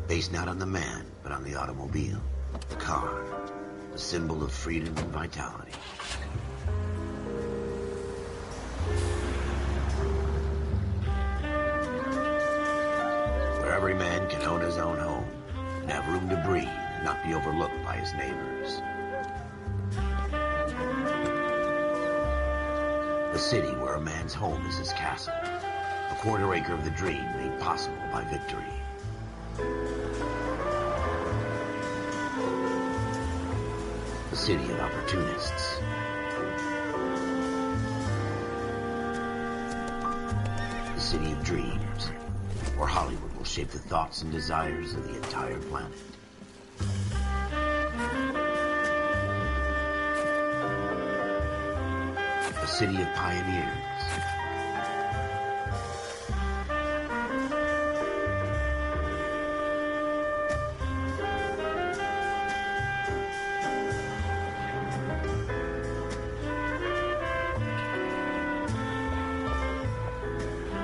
Based not on the man, but on the automobile, the car, the symbol of freedom and vitality. Where every man can own his own home and have room to breathe and not be overlooked by his neighbors. A city where a man's home is his castle, a quarter acre of the dream made possible by victory. A city of opportunists. A city of dreams, where Hollywood will shape the thoughts and desires of the entire planet. A city of pioneers.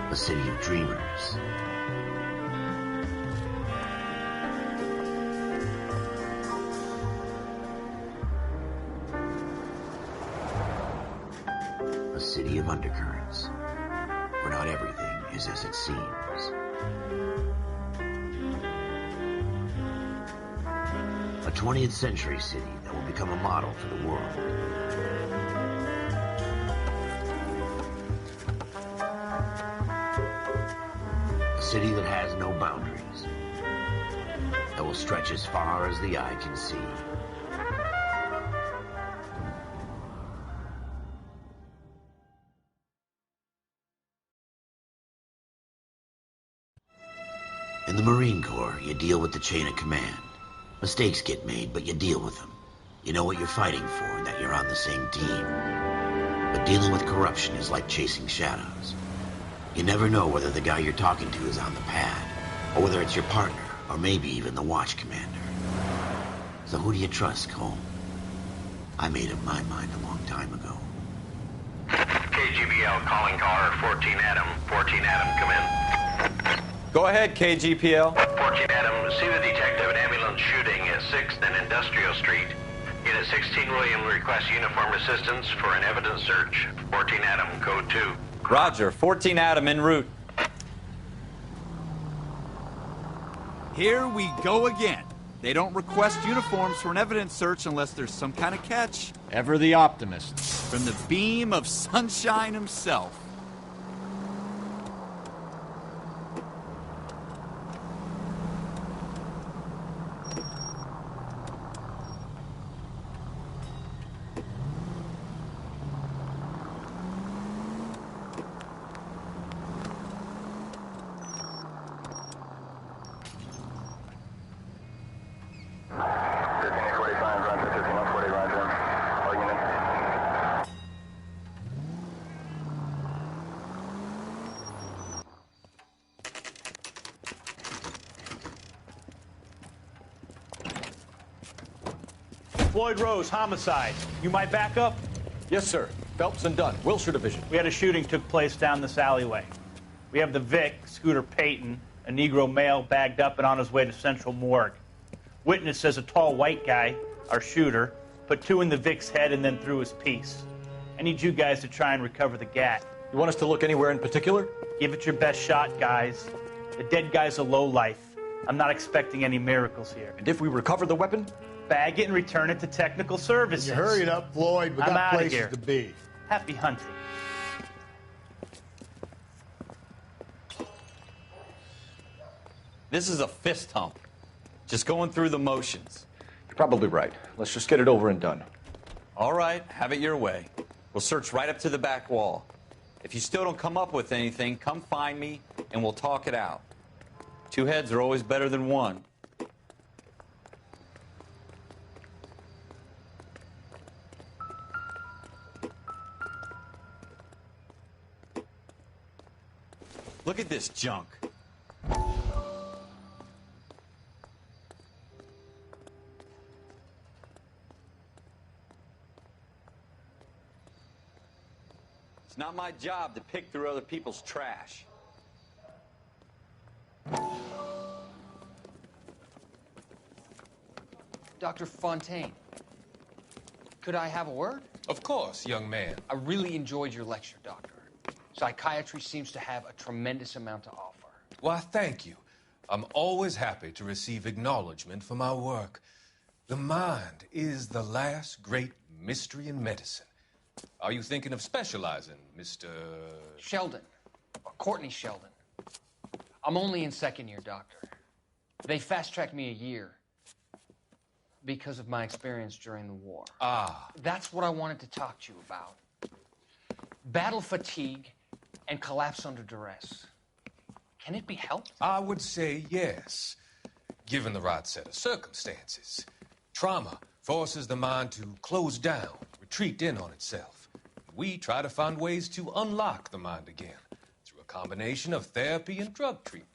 A city of dreamers. A city of undercurrents, where not everything is as it seems. A 20th century city that will become a model for the world. A city that has no boundaries, that will stretch as far as the eye can see. In the Marine Corps, you deal with the chain of command. Mistakes get made, but you deal with them. You know what you're fighting for and that you're on the same team. But dealing with corruption is like chasing shadows. You never know whether the guy you're talking to is on the pad, or whether it's your partner, or maybe even the watch commander. So who do you trust, Cole? I made up my mind a long time ago. KGBL calling car 14 Adam. 14 Adam, come in. Go ahead, KGPL. 14 Adam, see the detective, an ambulance shooting at 6th and Industrial Street. Unit 16 William requests uniform assistance for an evidence search. 14 Adam, code 2. Roger, 14 Adam en route. Here we go again. They don't request uniforms for an evidence search unless there's some kind of catch. Ever the optimist. From the beam of sunshine himself. Floyd Rose, homicide. You might back up? Yes, sir. Phelps and Dunn, Wilshire Division. We had a shooting took place down this alleyway. We have the Vic, Scooter Payton, a Negro male bagged up and on his way to Central Morgue. Witness says a tall white guy, our shooter, put 2 in the Vic's head and then threw his piece. I need you guys to try and recover the gat. You want us to look anywhere in particular? Give it your best shot, guys. The dead guy's a lowlife. I'm not expecting any miracles here. And if we recover the weapon? Bag it and return it to technical services. You hurry it up, Floyd. We I'm got outta places here. to be. Happy hunting. This is a fist hump. Just going through the motions. You're probably right. Let's just get it over and done. All right, have it your way. We'll search right up to the back wall. If you still don't come up with anything, come find me and we'll talk it out. 2 heads are always better than 1. Look at this junk. It's not my job to pick through other people's trash. Dr. Fontaine, could I have a word? Of course, young man. I really enjoyed your lecture, Doctor. Psychiatry seems to have a tremendous amount to offer. Why, thank you. I'm always happy to receive acknowledgement for my work. The mind is the last great mystery in medicine. Are you thinking of specializing, Mr. Sheldon, or Courtney Sheldon. I'm only in second year, Doctor. They fast-tracked me a year because of my experience during the war. Ah. That's what I wanted to talk to you about. Battle fatigue and collapse under duress. Can it be helped? I would say yes, given the right set of circumstances. Trauma forces the mind to close down, retreat in on itself. We try to find ways to unlock the mind again through a combination of therapy and drug treatment.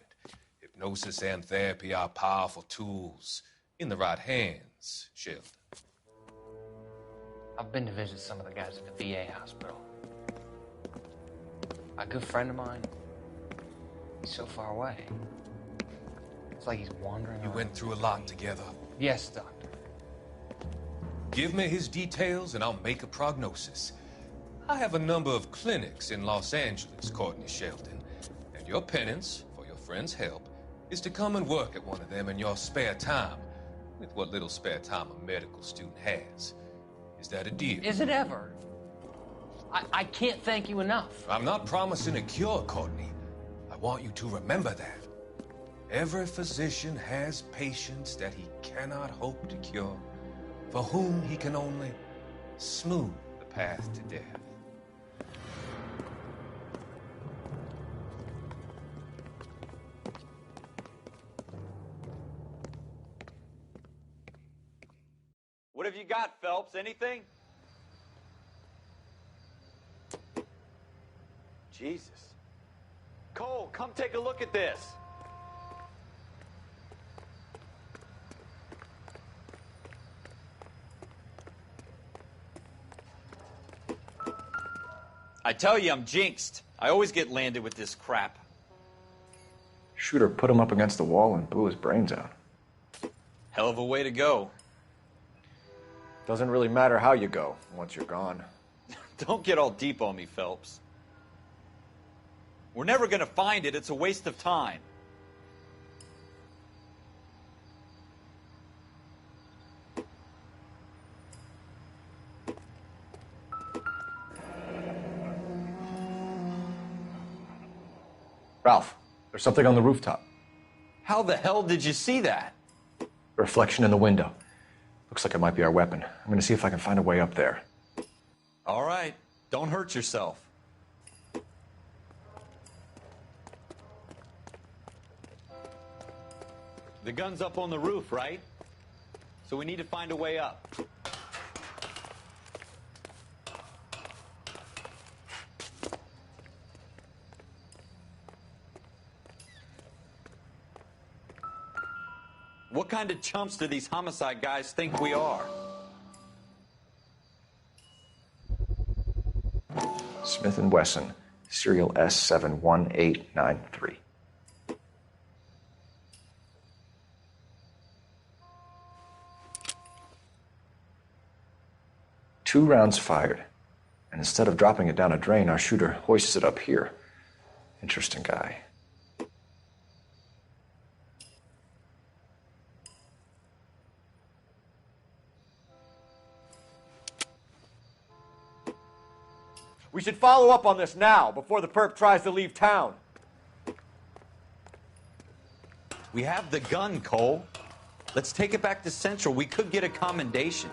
Hypnosis and therapy are powerful tools in the right hands, Sheldon. I've been to visit some of the guys at the VA hospital. A good friend of mine, he's so far away. It's like he's wandering You around. went through a lot together. Yes, Doctor. Give me his details and I'll make a prognosis. I have a number of clinics in Los Angeles, Courtney Sheldon, and your penance, for your friend's help, is to come and work at one of them in your spare time, with what little spare time a medical student has. Is that a deal? Is it ever? I can't thank you enough. I'm not promising a cure, Courtney. I want you to remember that. Every physician has patients that he cannot hope to cure, for whom he can only smooth the path to death. What have you got, Phelps? Anything? Jesus. Cole, come take a look at this. I tell you, I'm jinxed. I always get landed with this crap. Shooter put him up against the wall and blew his brains out. Hell of a way to go. Doesn't really matter how you go once you're gone. Don't get all deep on me, Phelps. We're never going to find it. It's a waste of time. Ralph, there's something on the rooftop. How the hell did you see that? A reflection in the window. Looks like it might be our weapon. I'm going to see if I can find a way up there. All right. Don't hurt yourself. The gun's up on the roof, right? So we need to find a way up. What kind of chumps do these homicide guys think we are? Smith & Wesson, serial S71893. Two rounds fired, and instead of dropping it down a drain, our shooter hoists it up here. Interesting guy. We should follow up on this now, before the perp tries to leave town. We have the gun, Cole. Let's take it back to Central. We could get a commendation.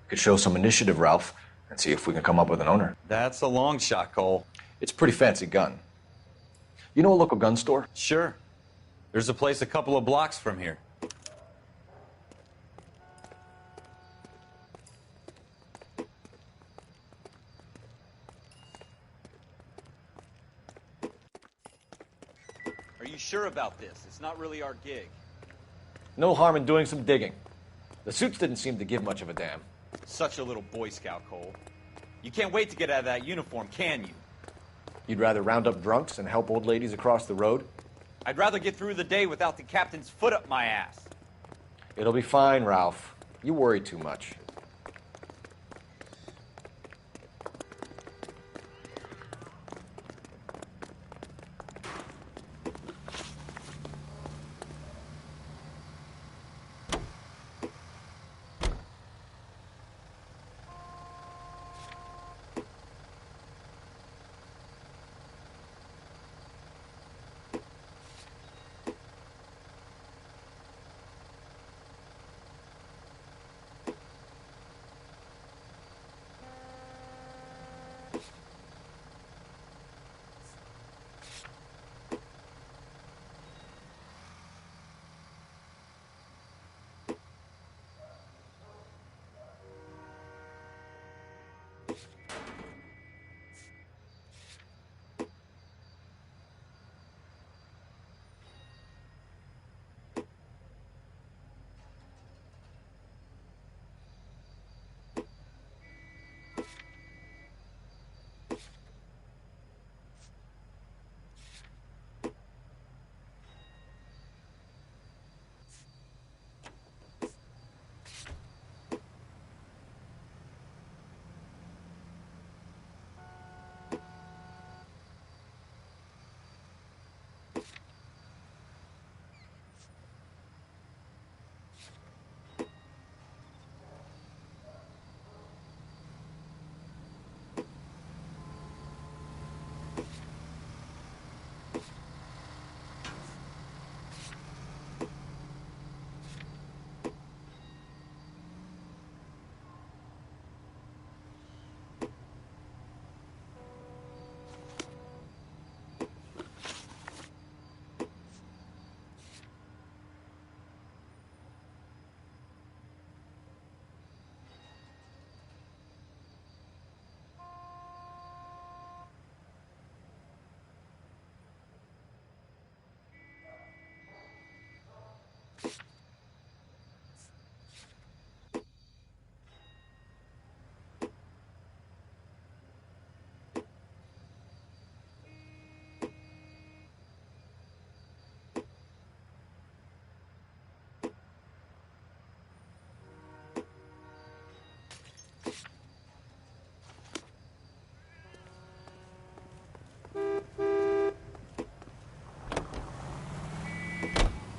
Could show some initiative, Ralph, and see if we can come up with an owner. That's a long shot, Cole. It's a pretty fancy gun. You know a local gun store? Sure. There's a place a couple of blocks from here. Are you sure about this? It's not really our gig. No harm in doing some digging. The suits didn't seem to give much of a damn. Such a little Boy Scout, Cole. You can't wait to get out of that uniform, can you? You'd rather round up drunks and help old ladies across the road? I'd rather get through the day without the captain's foot up my ass. It'll be fine, Ralph. You worry too much.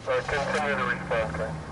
Continue the response, sir.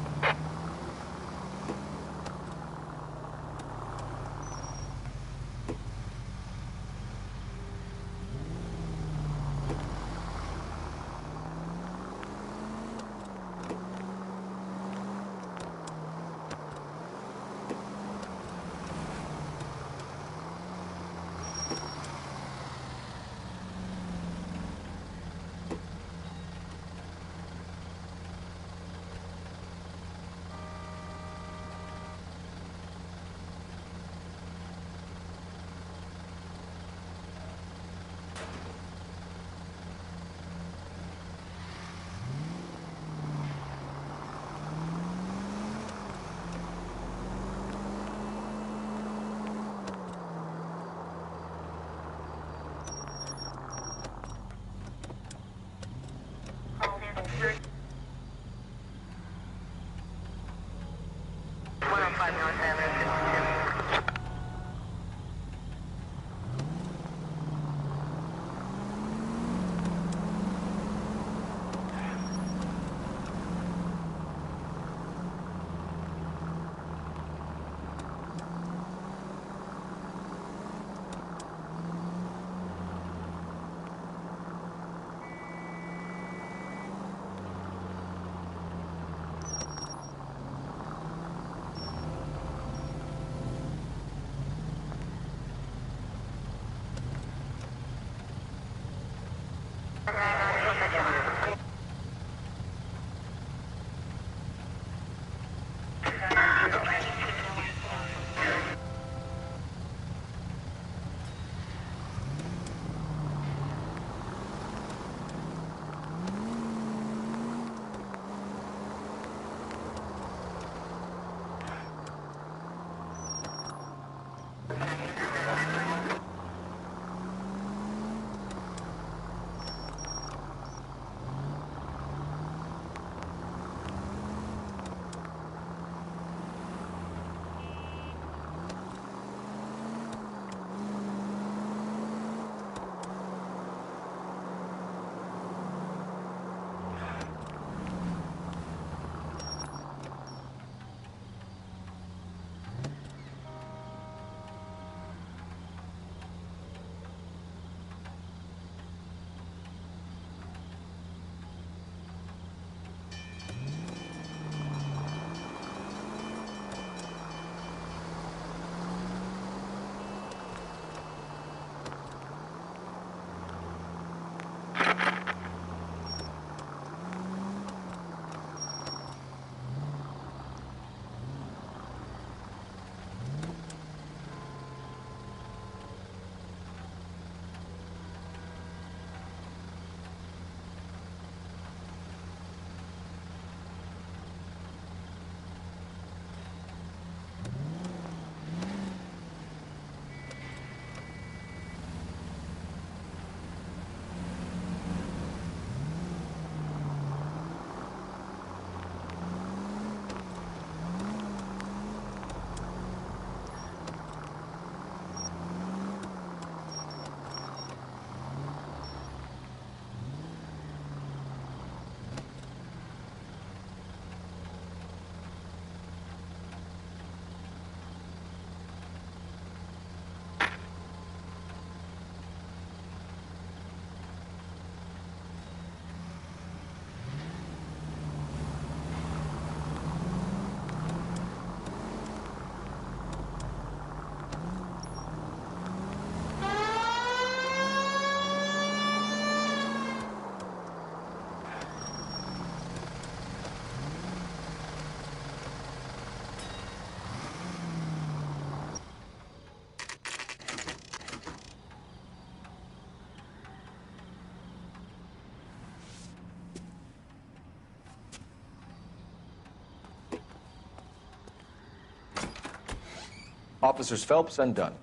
Officers Phelps and Dunn.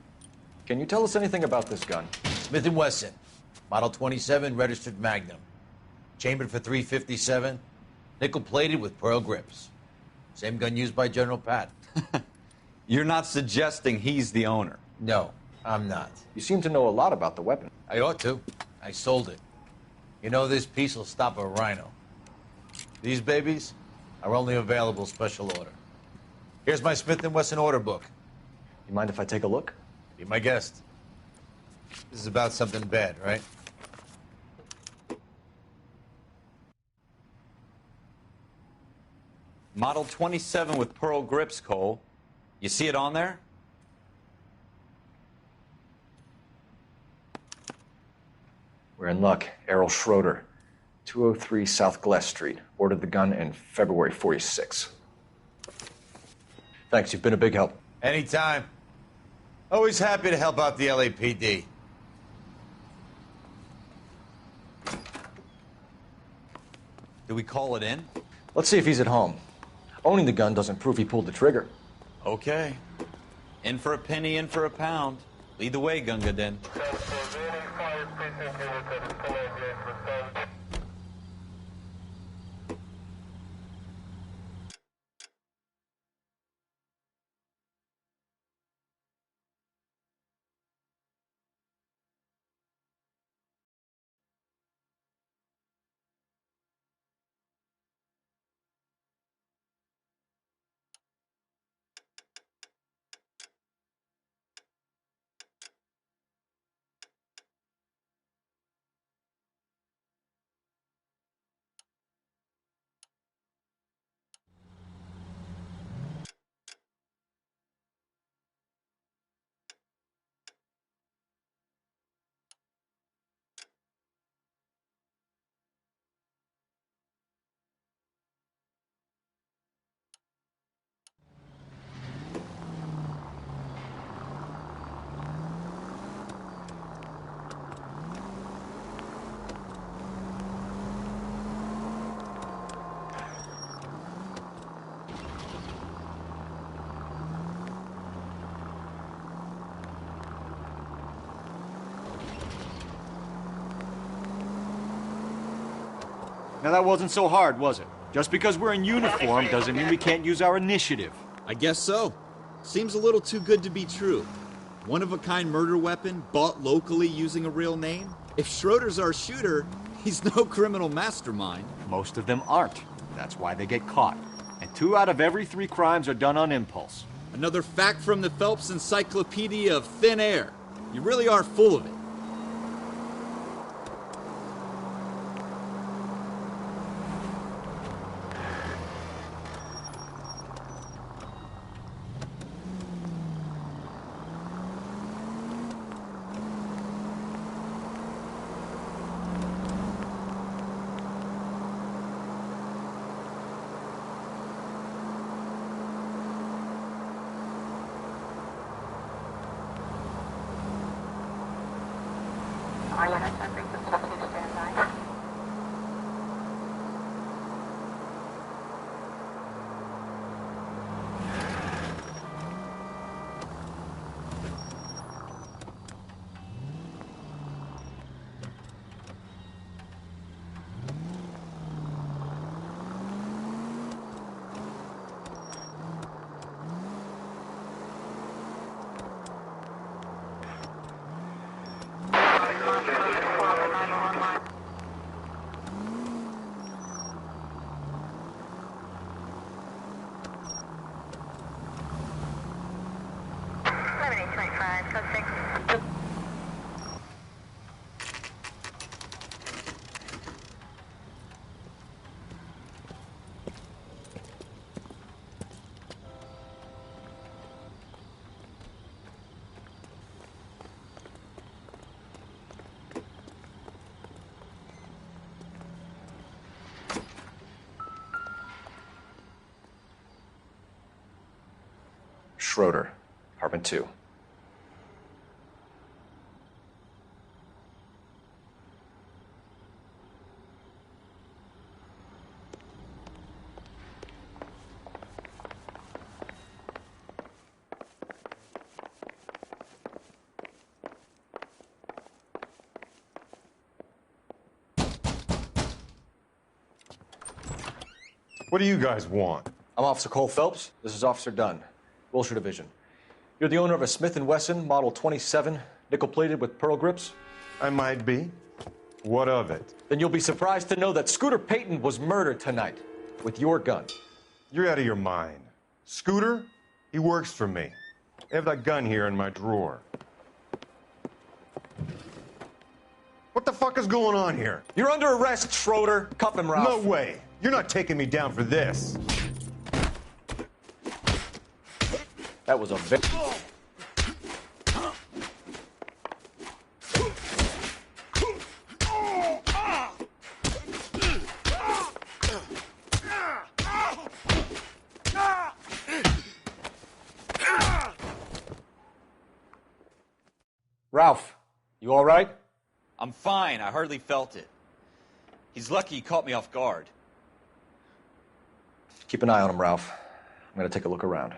Can you tell us anything about this gun? Smith & Wesson, Model 27, registered Magnum. Chambered for .357, nickel-plated with pearl grips. Same gun used by General Patton. You're not suggesting he's the owner? No, I'm not. You seem to know a lot about the weapon. I ought to. I sold it. You know, this piece will stop a rhino. These babies are only available special order. Here's my Smith & Wesson order book. You mind if I take a look? Be my guest. This is about something bad, right? Model 27 with pearl grips, Cole. You see it on there? We're in luck. Errol Schroeder, 203 South Glass Street. Ordered the gun in February '46. Thanks, you've been a big help. Anytime. Always happy to help out the LAPD. Do we call it in? Let's see if he's at home. Owning the gun doesn't prove he pulled the trigger. Okay. In for a penny, in for a pound. Lead the way, Gunga Din. Now that wasn't so hard, was it? Just because we're in uniform doesn't mean we can't use our initiative. I guess so. Seems a little too good to be true. One-of-a-kind murder weapon bought locally using a real name? If Schroeder's our shooter, he's no criminal mastermind. Most of them aren't. That's why they get caught. And 2 out of every 3 crimes are done on impulse. Another fact from the Phelps Encyclopedia of Thin Air. You really are full of it. Schroeder, apartment 2. What do you guys want? I'm Officer Cole Phelps. This is Officer Dunn, Wilshire Division. You're the owner of a Smith & Wesson Model 27, nickel-plated with pearl grips? I might be. What of it? Then you'll be surprised to know that Scooter Payton was murdered tonight with your gun. You're out of your mind. Scooter? He works for me. I have that gun here in my drawer. What the fuck is going on here? You're under arrest, Schroeder. Cuff him, Ralph. No way. You're not taking me down for this. That was a bit... Ralph, you all right? I'm fine. I hardly felt it. He's lucky he caught me off guard. Keep an eye on him, Ralph. I'm going to take a look around.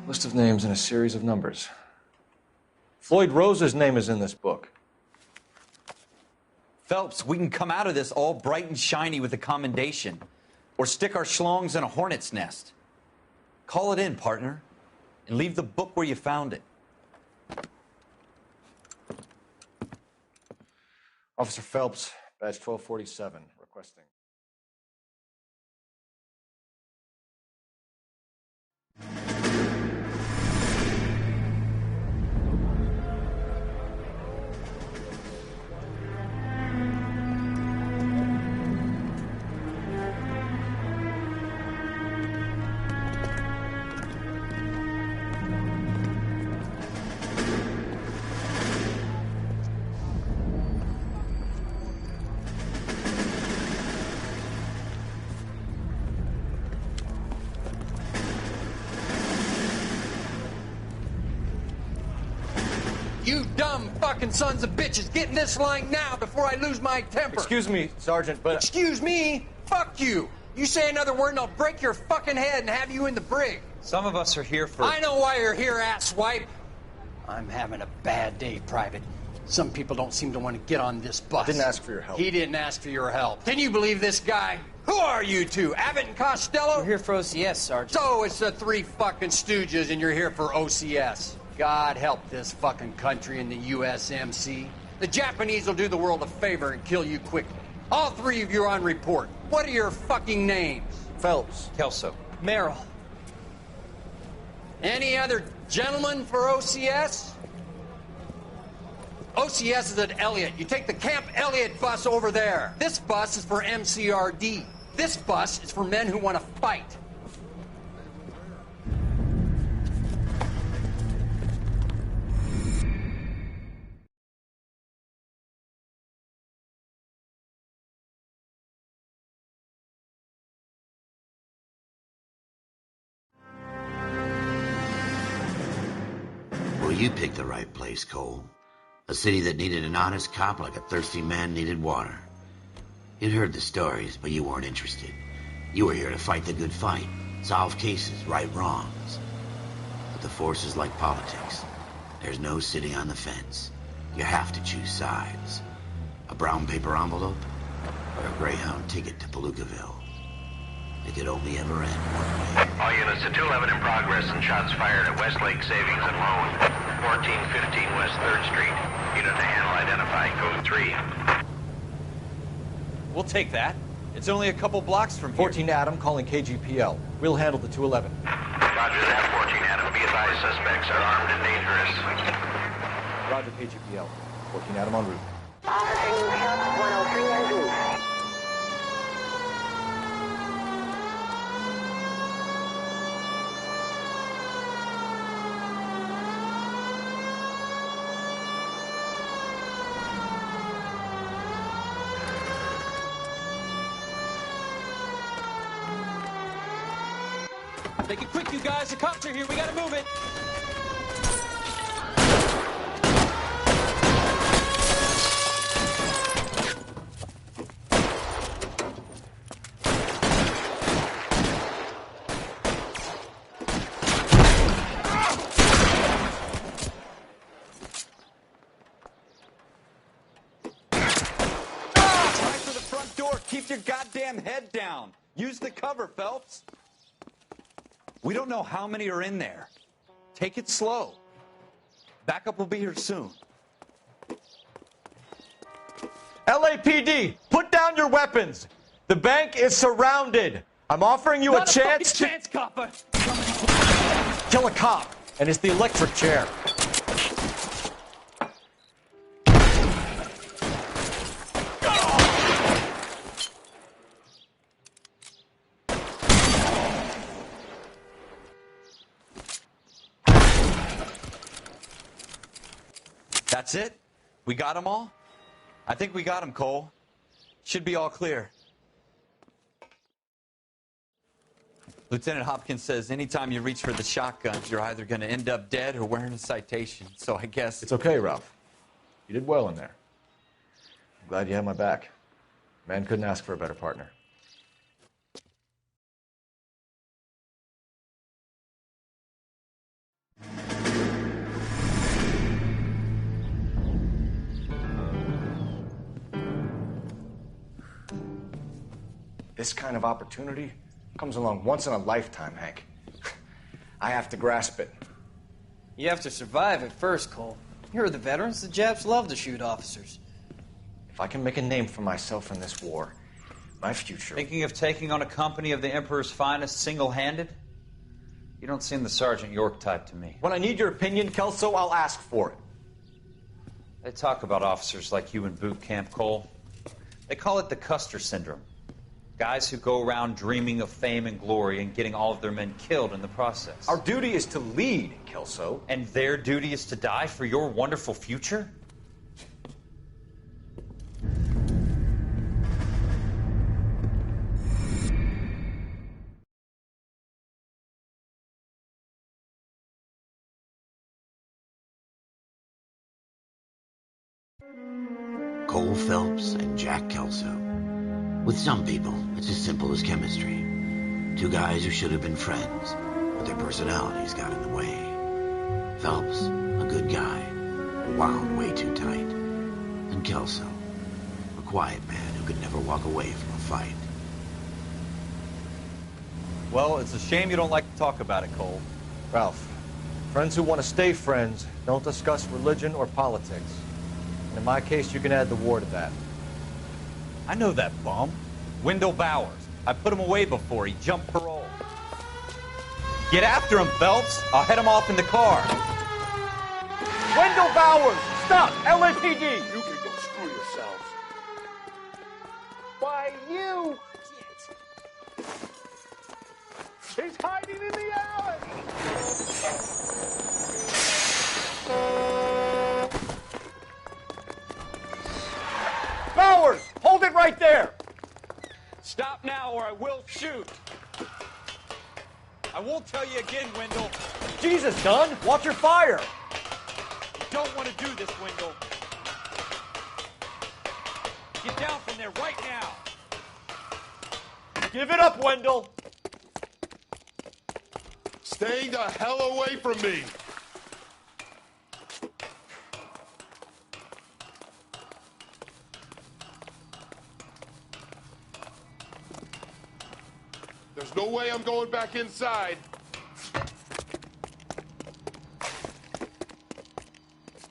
List of names and a series of numbers. Floyd Rose's name is in this book. Phelps, we can come out of this all bright and shiny with a commendation. Or stick our schlongs in a hornet's nest. Call it in, partner. And leave the book where you found it. Officer Phelps, badge 1247, requesting. You dumb fucking sons of bitches, get in this line now before I lose my temper. Excuse me, Sergeant, but... Excuse me? Fuck you. You say another word and I'll break your fucking head and have you in the brig. Some of us are here for... I know why you're here, asswipe. I'm having a bad day, Private. Some people don't seem to want to get on this bus. Didn't ask for your help. He didn't ask for your help. Can you believe this guy? Who are you two? Abbott and Costello? We're here for OCS, Sergeant. So it's the three fucking stooges and you're here for OCS. God help this fucking country and the USMC. The Japanese will do the world a favor and kill you quickly. All three of you are on report. What are your fucking names? Phelps. Kelso. Merrill. Any other gentlemen for OCS? OCS is at Elliott. You take the Camp Elliott bus over there. This bus is for MCRD. This bus is for men who want to fight. Well, you picked the right place, Cole. A city that needed an honest cop like a thirsty man needed water. You'd heard the stories, but you weren't interested. You were here to fight the good fight, solve cases, right wrongs. But the force is like politics. There's no sitting on the fence. You have to choose sides. A brown paper envelope or a Greyhound ticket to Palookaville. It could only ever end one way. All units to 211 in progress and shots fired at Westlake Savings and Loan, 1415 West 3rd Street. Unit to handle identified code 3. We'll take that. It's only a couple blocks from here. 14 Adam calling KGPL. We'll handle the 211. Roger that, 14 Adam. Be advised, suspects are armed and dangerous. Roger, KGPL. 14 Adam en route. Officer Newhouse, 103 en route. Make it quick, you guys. The cops are here. We gotta move it. Keep your goddamn head down. Use the cover, Phelps. We don't know how many are in there. Take it slow. Backup will be here soon. LAPD, put down your weapons. The bank is surrounded. I'm offering you a chance to copper. kill a cop, and it's the electric chair. That's it? We got them all? I think we got them, Cole. Should be all clear. Lieutenant Hopkins says anytime you reach for the shotguns, you're either going to end up dead or wearing a citation. So I guess... It's okay, Ralph. You did well in there. I'm glad you had my back. Man couldn't ask for a better partner. This kind of opportunity comes along once in a lifetime, Hank. I have to grasp it. You have to survive it first, Cole. You're the veterans. The Japs love to shoot officers. If I can make a name for myself in this war, my future... Thinking of taking on a company of the Emperor's finest single-handed? You don't seem the Sergeant York type to me. When I need your opinion, Kelso, I'll ask for it. They talk about officers like you in boot camp, Cole. They call it the Custer syndrome. Guys who go around dreaming of fame and glory and getting all of their men killed in the process. Our duty is to lead, Kelso. And their duty is to die for your wonderful future? Cole Phelps and Jack Kelso. With some people, it's as simple as chemistry. Two guys who should have been friends, but their personalities got in the way. Phelps, a good guy, wound way too tight. And Kelso, a quiet man who could never walk away from a fight. Well, it's a shame you don't like to talk about it, Cole. Ralph, friends who want to stay friends don't discuss religion or politics. And in my case, you can add the war to that. I know that bum. Wendell Bowers. I put him away before. He jumped parole. Get after him, Phelps. I'll head him off in the car. Wendell Bowers! Stop! LAPD! You can go screw yourselves. Why, you... He's hiding in the alley! Bowers! Hold it right there! Stop now or I will shoot. I won't tell you again, Wendell. Jesus, Dunn! Watch your fire! You don't want to do this, Wendell. Get down from there right now. Give it up, Wendell! Stay the hell away from me! There's no way I'm going back inside.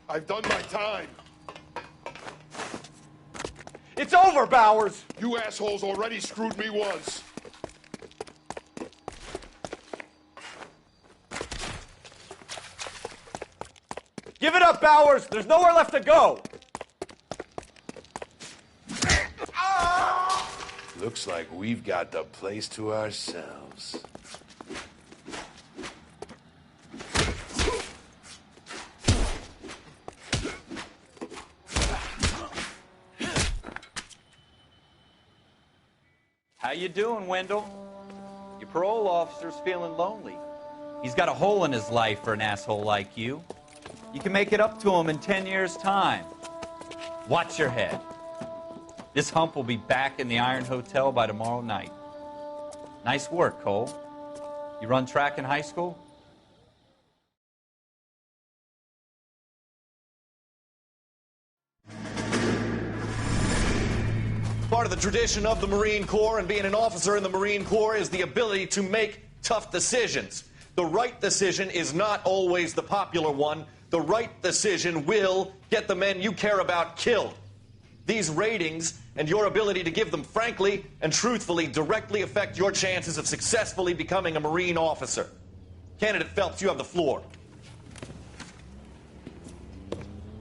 I've done my time. It's over, Bowers! You assholes already screwed me once. Give it up, Bowers! There's nowhere left to go! Looks like we've got the place to ourselves. How you doing, Wendell? Your parole officer's feeling lonely. He's got a hole in his life for an asshole like you. You can make it up to him in 10 years' time. Watch your head. This hump will be back in the Iron Hotel by tomorrow night. Nice work, Cole. You run track in high school? Part of the tradition of the Marine Corps and being an officer in the Marine Corps is the ability to make tough decisions. The right decision is not always the popular one. The right decision will get the men you care about killed. These ratings and your ability to give them frankly and truthfully directly affect your chances of successfully becoming a Marine officer. Candidate Phelps, you have the floor.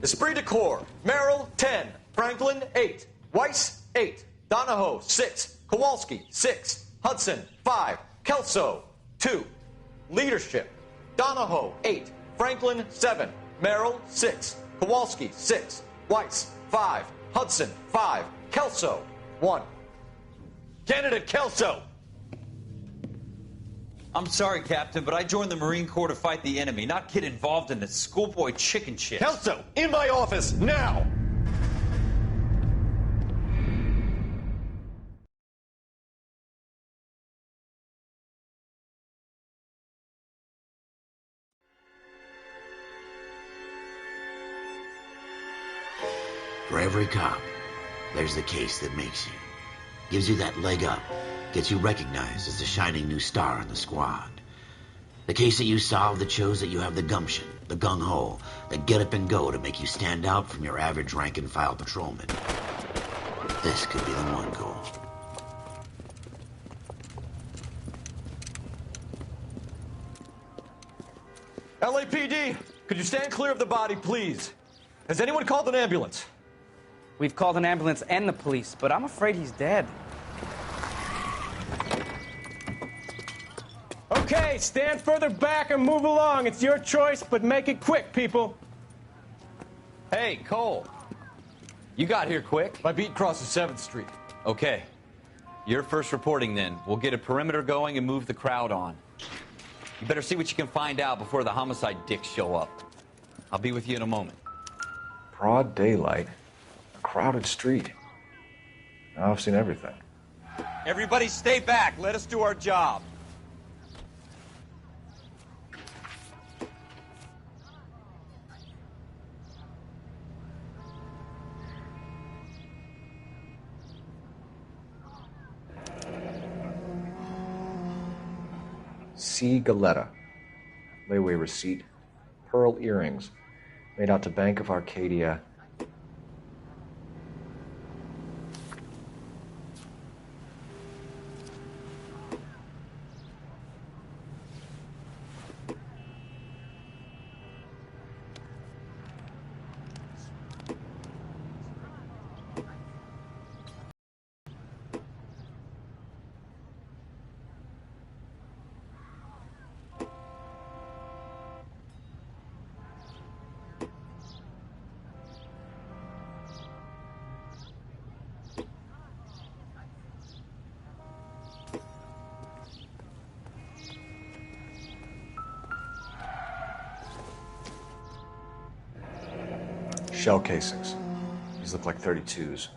Esprit de Corps, Merrill, 10. Franklin, 8. Weiss, 8. Donahoe, 6. Kowalski, 6. Hudson, 5. Kelso, 2. Leadership, Donahoe, 8. Franklin, 7. Merrill, 6. Kowalski, 6. Weiss, 5. Hudson, 5. Kelso, 1. Candidate Kelso. I'm sorry, Captain, but I joined the Marine Corps to fight the enemy, not get involved in this schoolboy chicken shit. Kelso, in my office, now! For every cop, there's the case that makes you. Gives you that leg up. Gets you recognized as the shining new star in the squad. The case that you solve that shows that you have the gumption, the gung-ho, the get up and go to make you stand out from your average rank-and-file patrolman. This could be the one goal. LAPD, could you stand clear of the body, please? Has anyone called an ambulance? We've called an ambulance and the police, but I'm afraid he's dead. Okay, stand further back and move along. It's your choice, but make it quick, people. Hey, Cole. You got here quick. My beat crosses 7th Street. Okay. You're first reporting then. We'll get a perimeter going and move the crowd on. You better see what you can find out before the homicide dicks show up. I'll be with you in a moment. Broad daylight. A crowded street. Now I've seen everything. Everybody stay back. Let us do our job. C. Galetta. Layaway receipt. Pearl earrings. Made out to Bank of Arcadia. Shell casings. These look like 32s.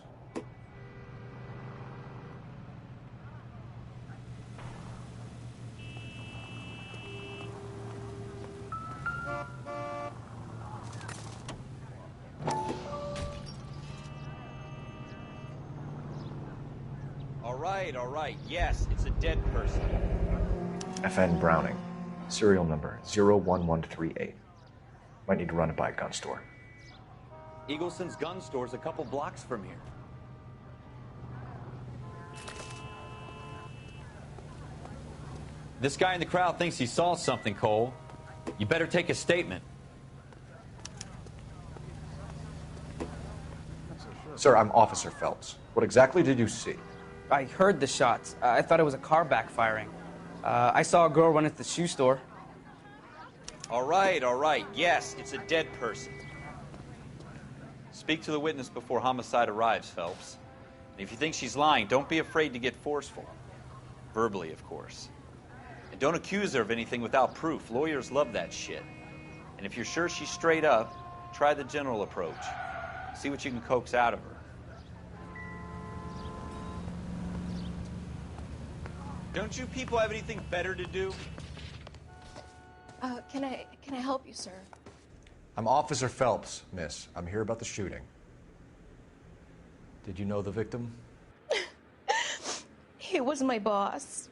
All right. Yes, it's a dead person. FN Browning. Serial number 01138. Might need to run it by a gun store. Eagleson's gun store's a couple blocks from here. This guy in the crowd thinks he saw something, Cole. You better take a statement. Sir, I'm Officer Phelps. What exactly did you see? I heard the shots. I thought it was a car backfiring. I saw a girl run into the shoe store. All right. Yes, it's a dead person. Speak to the witness before homicide arrives, Phelps. And if you think she's lying, don't be afraid to get forceful. Verbally, of course. And don't accuse her of anything without proof. Lawyers love that shit. And if you're sure she's straight up, try the general approach. See what you can coax out of her. Don't you people have anything better to do? Can I help you, sir? I'm Officer Phelps, miss. I'm here about the shooting. Did you know the victim? He was my boss,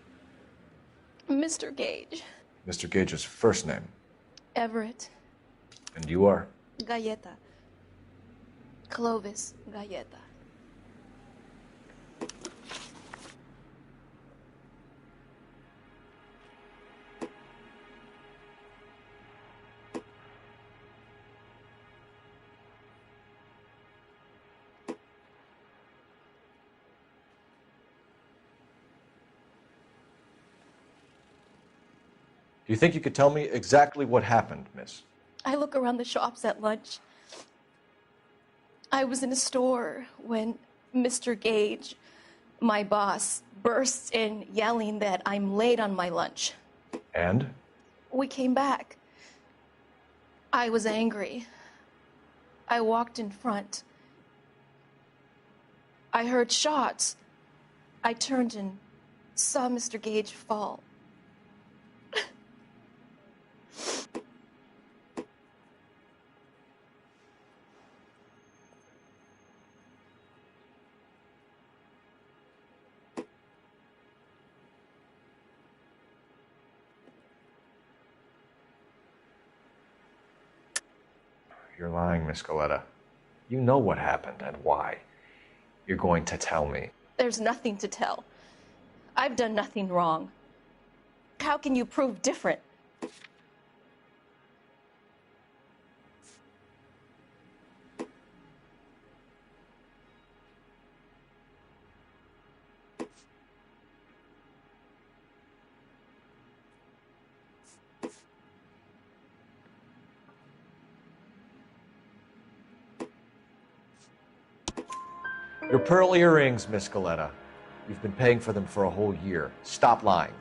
Mr. Gage. Mr. Gage's first name. Everett. And you are? Galleta. Clovis Galleta. Do you think you could tell me exactly what happened, miss? I look around the shops at lunch. I was in a store when Mr. Gage, my boss, bursts in yelling that I'm late on my lunch. And? We came back. I was angry. I walked in front. I heard shots. I turned and saw Mr. Gage fall. You're lying, Miss Coletta. You know what happened and why. You're going to tell me. There's nothing to tell. I've done nothing wrong. How can you prove different? Your pearl earrings, Miss Coletta. You've been paying for them for a whole year. Stop lying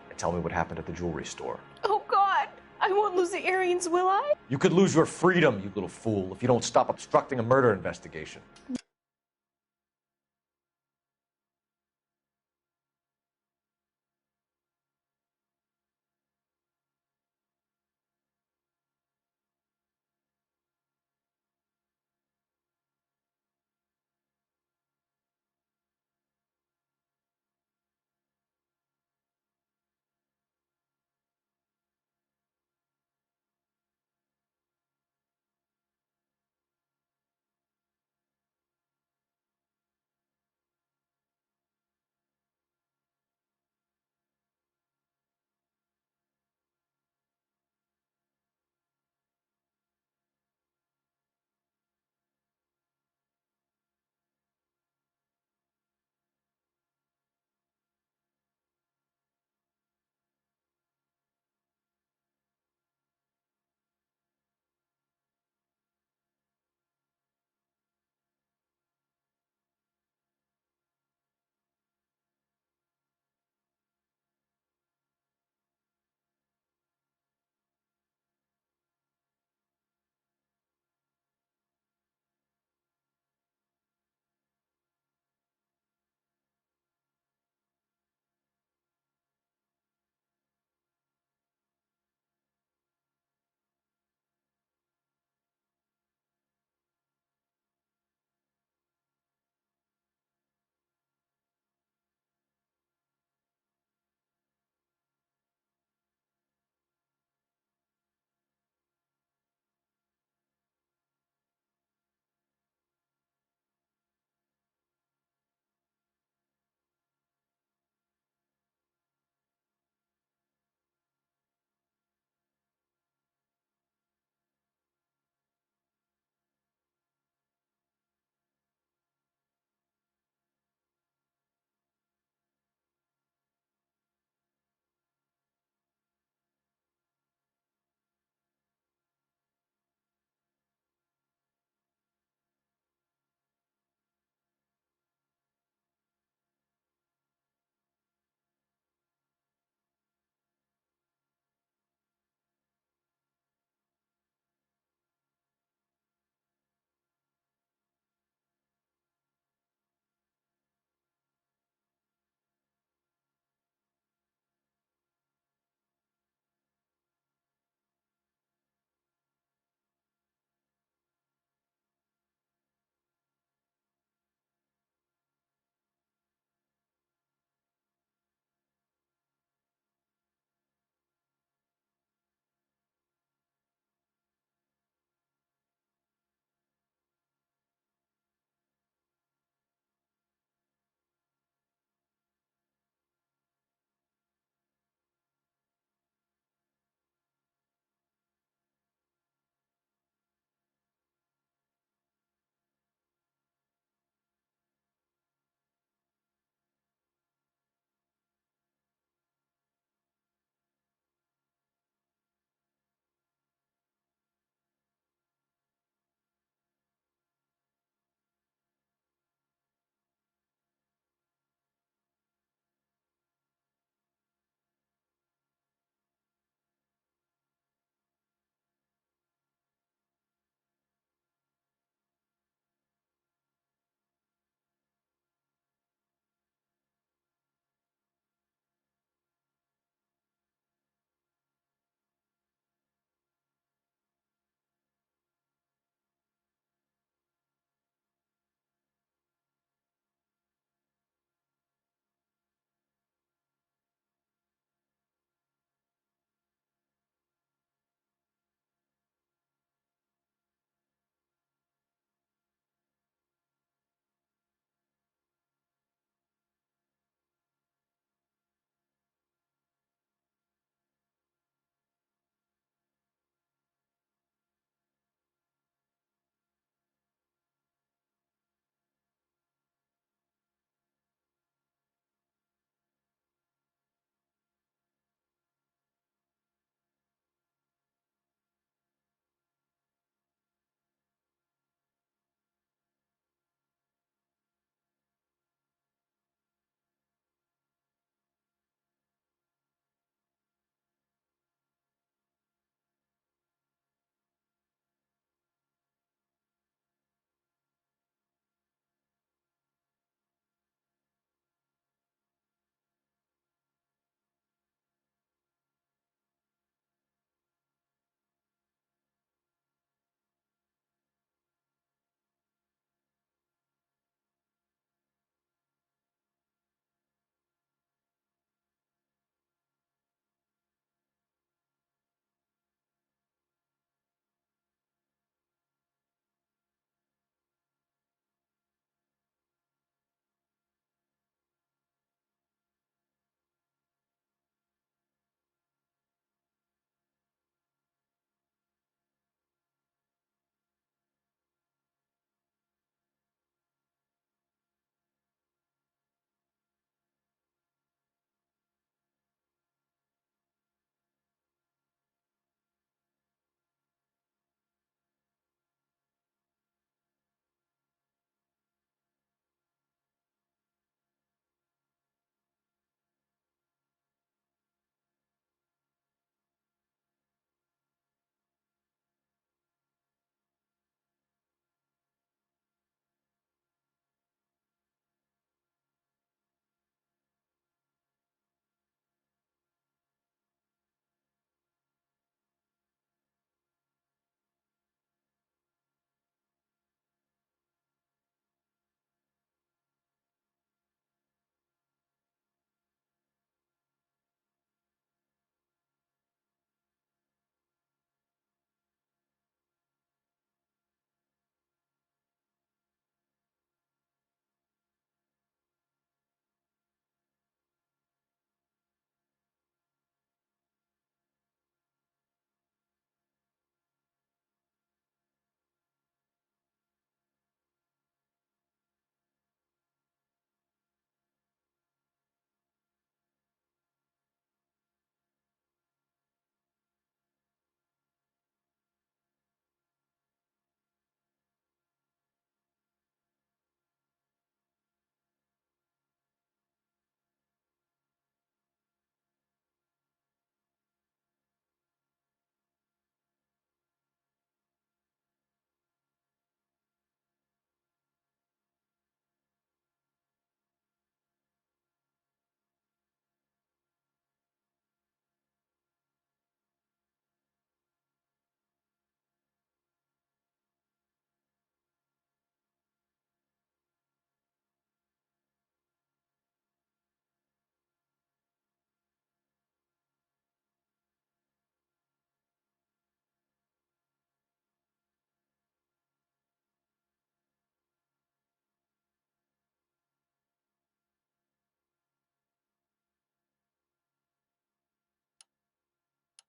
and tell me what happened at the jewelry store. Oh, God! I won't lose the earrings, will I? You could lose your freedom, you little fool, if you don't stop obstructing a murder investigation.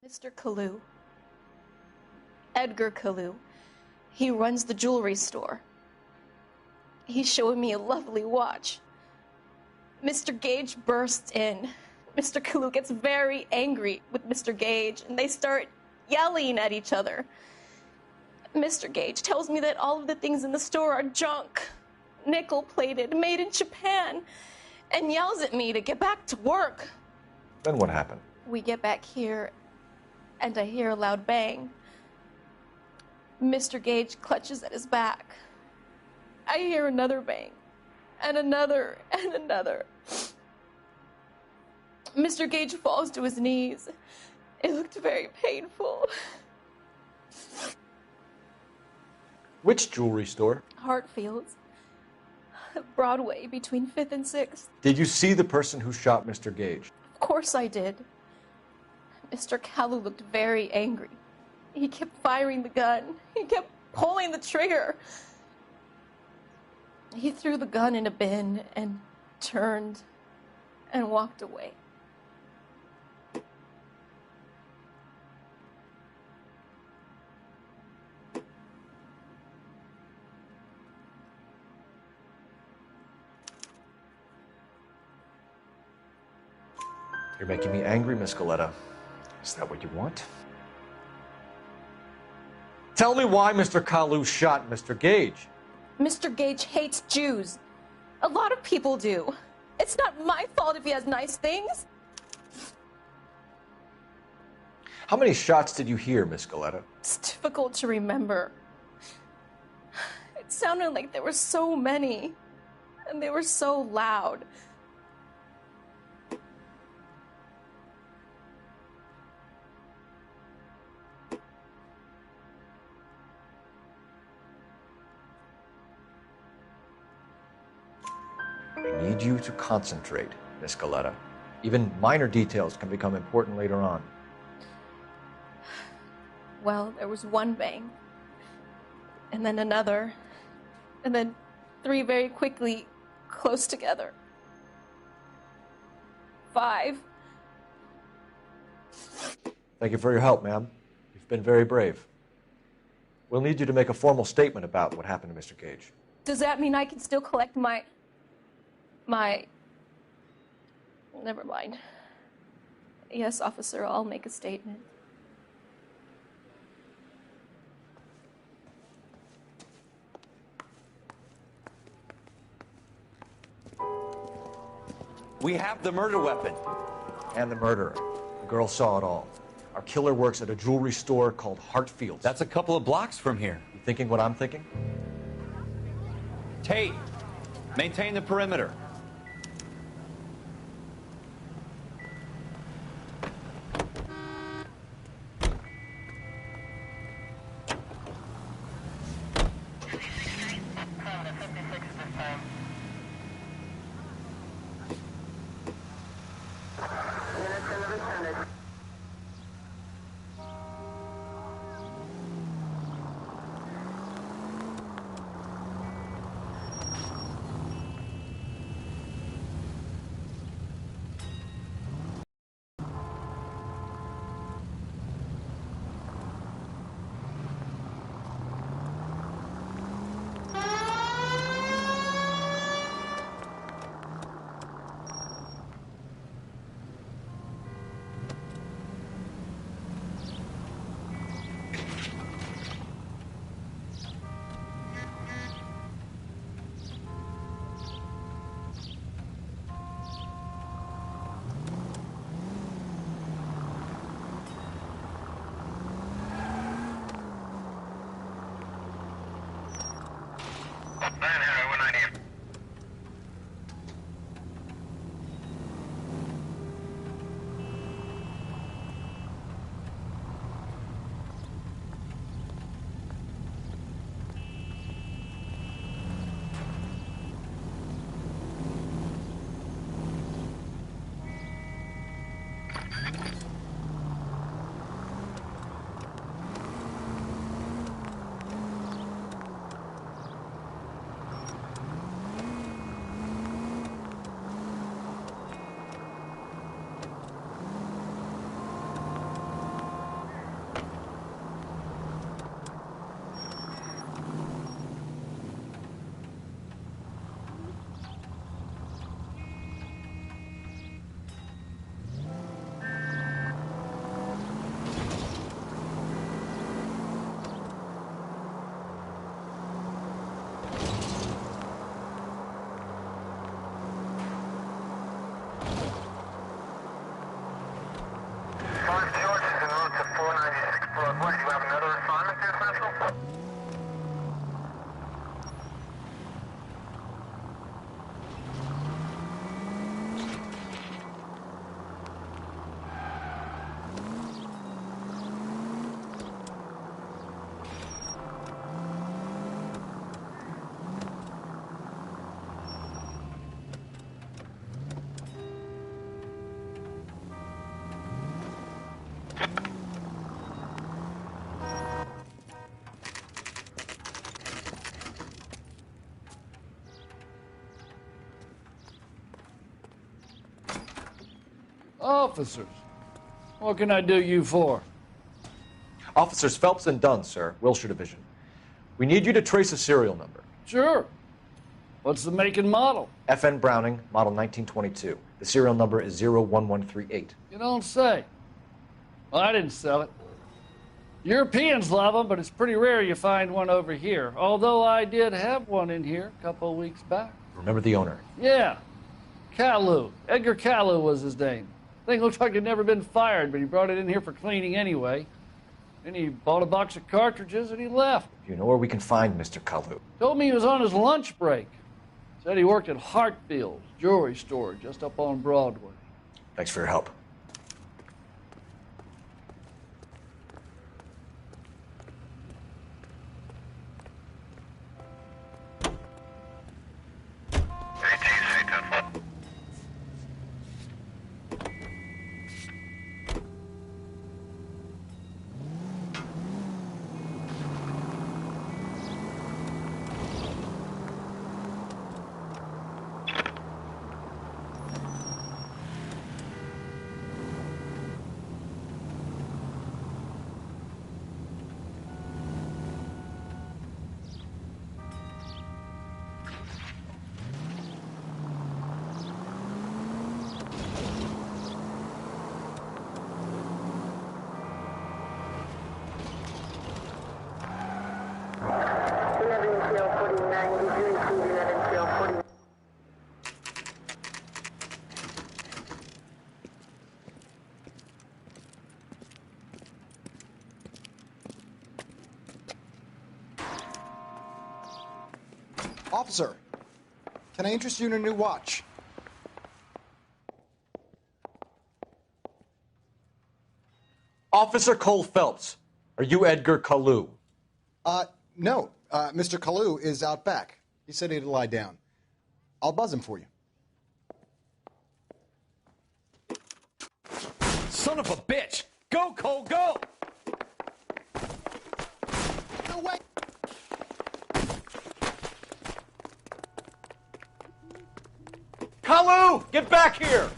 Mr. Kalu. Edgar Kalu. He runs the jewelry store. He's showing me a lovely watch. Mr. Gage bursts in. Mr. Kalu gets very angry with Mr. Gage, and they start yelling at each other. Mr. Gage tells me that all of the things in the store are junk, nickel-plated, made in Japan, and yells at me to get back to work. Then what happened? We get back here, and I hear a loud bang. Mr. Gage clutches at his back. I hear another bang, and another, and another. Mr. Gage falls to his knees. It looked very painful. Which jewelry store? Hartfield's. Broadway, between 5th and 6th. Did you see the person who shot Mr. Gage? Of course I did. Mr. Kalu looked very angry. He kept firing the gun. He kept pulling the trigger. He threw the gun in a bin and turned and walked away. You're making me angry, Miss Goleta. Is that what you want? Tell me why Mr. Kalu shot Mr. Gage. Mr. Gage hates Jews. A lot of people do. It's not my fault if he has nice things. How many shots did you hear, Miss Goleta? It's difficult to remember. It sounded like there were so many, and they were so loud. I need you to concentrate, Miss Goleta. Even minor details can become important later on. Well, there was one bang, and then another, and then 3 very quickly, close together. 5. Thank you for your help, ma'am. You've been very brave. We'll need you to make a formal statement about what happened to Mr. Gage. Does that mean I can still collect my... Never mind. Yes, officer, I'll make a statement. We have the murder weapon. And the murderer. The girl saw it all. Our killer works at a jewelry store called Hartfield's. That's a couple of blocks from here. You thinking what I'm thinking? Tate, maintain the perimeter. Officers, what can I do you for? Officers Phelps and Dunn, sir, Wilshire Division. We need you to trace a serial number. Sure. What's the make and model? FN Browning, model 1922. The serial number is 01138. You don't say. Well, I didn't sell it. Europeans love them, but it's pretty rare you find one over here. Although I did have one in here a couple of weeks back. Remember the owner? Yeah. Kalu. Edgar Kalu was his name. Thing looks like he'd never been fired, but he brought it in here for cleaning anyway. Then he bought a box of cartridges and he left. You know where we can find Mr. Kalu? Told me he was on his lunch break. Said he worked at Hartfield's jewelry store just up on Broadway. Thanks for your help. Officer, can I interest you in a new watch? Officer Cole Phelps, are you Edgar Kalu? No. Mr. Kalu is out back. He said he'd lie down. I'll buzz him for you. Son of a bitch! Go, Cole, go! No way! Kalu, get back here!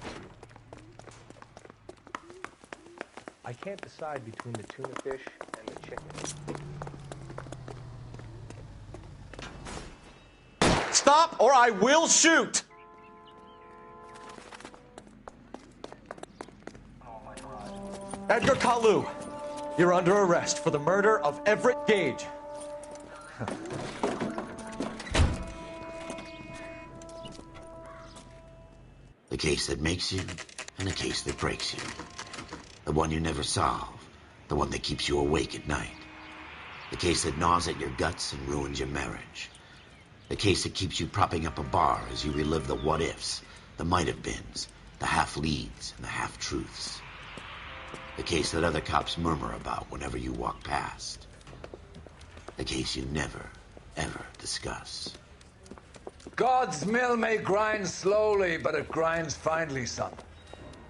I can't decide between the tuna fish and the chicken. Stop or I will shoot! Edgar Kalu, you're under arrest for the murder of Everett Gage. The case that makes you and the case that breaks you. The one you never solve. The one that keeps you awake at night. The case that gnaws at your guts and ruins your marriage. The case that keeps you propping up a bar as you relive the what-ifs, the might-have-beens, the half-leads, and the half-truths. The case that other cops murmur about whenever you walk past. The case you never, ever discuss. God's mill may grind slowly, but it grinds finely, son.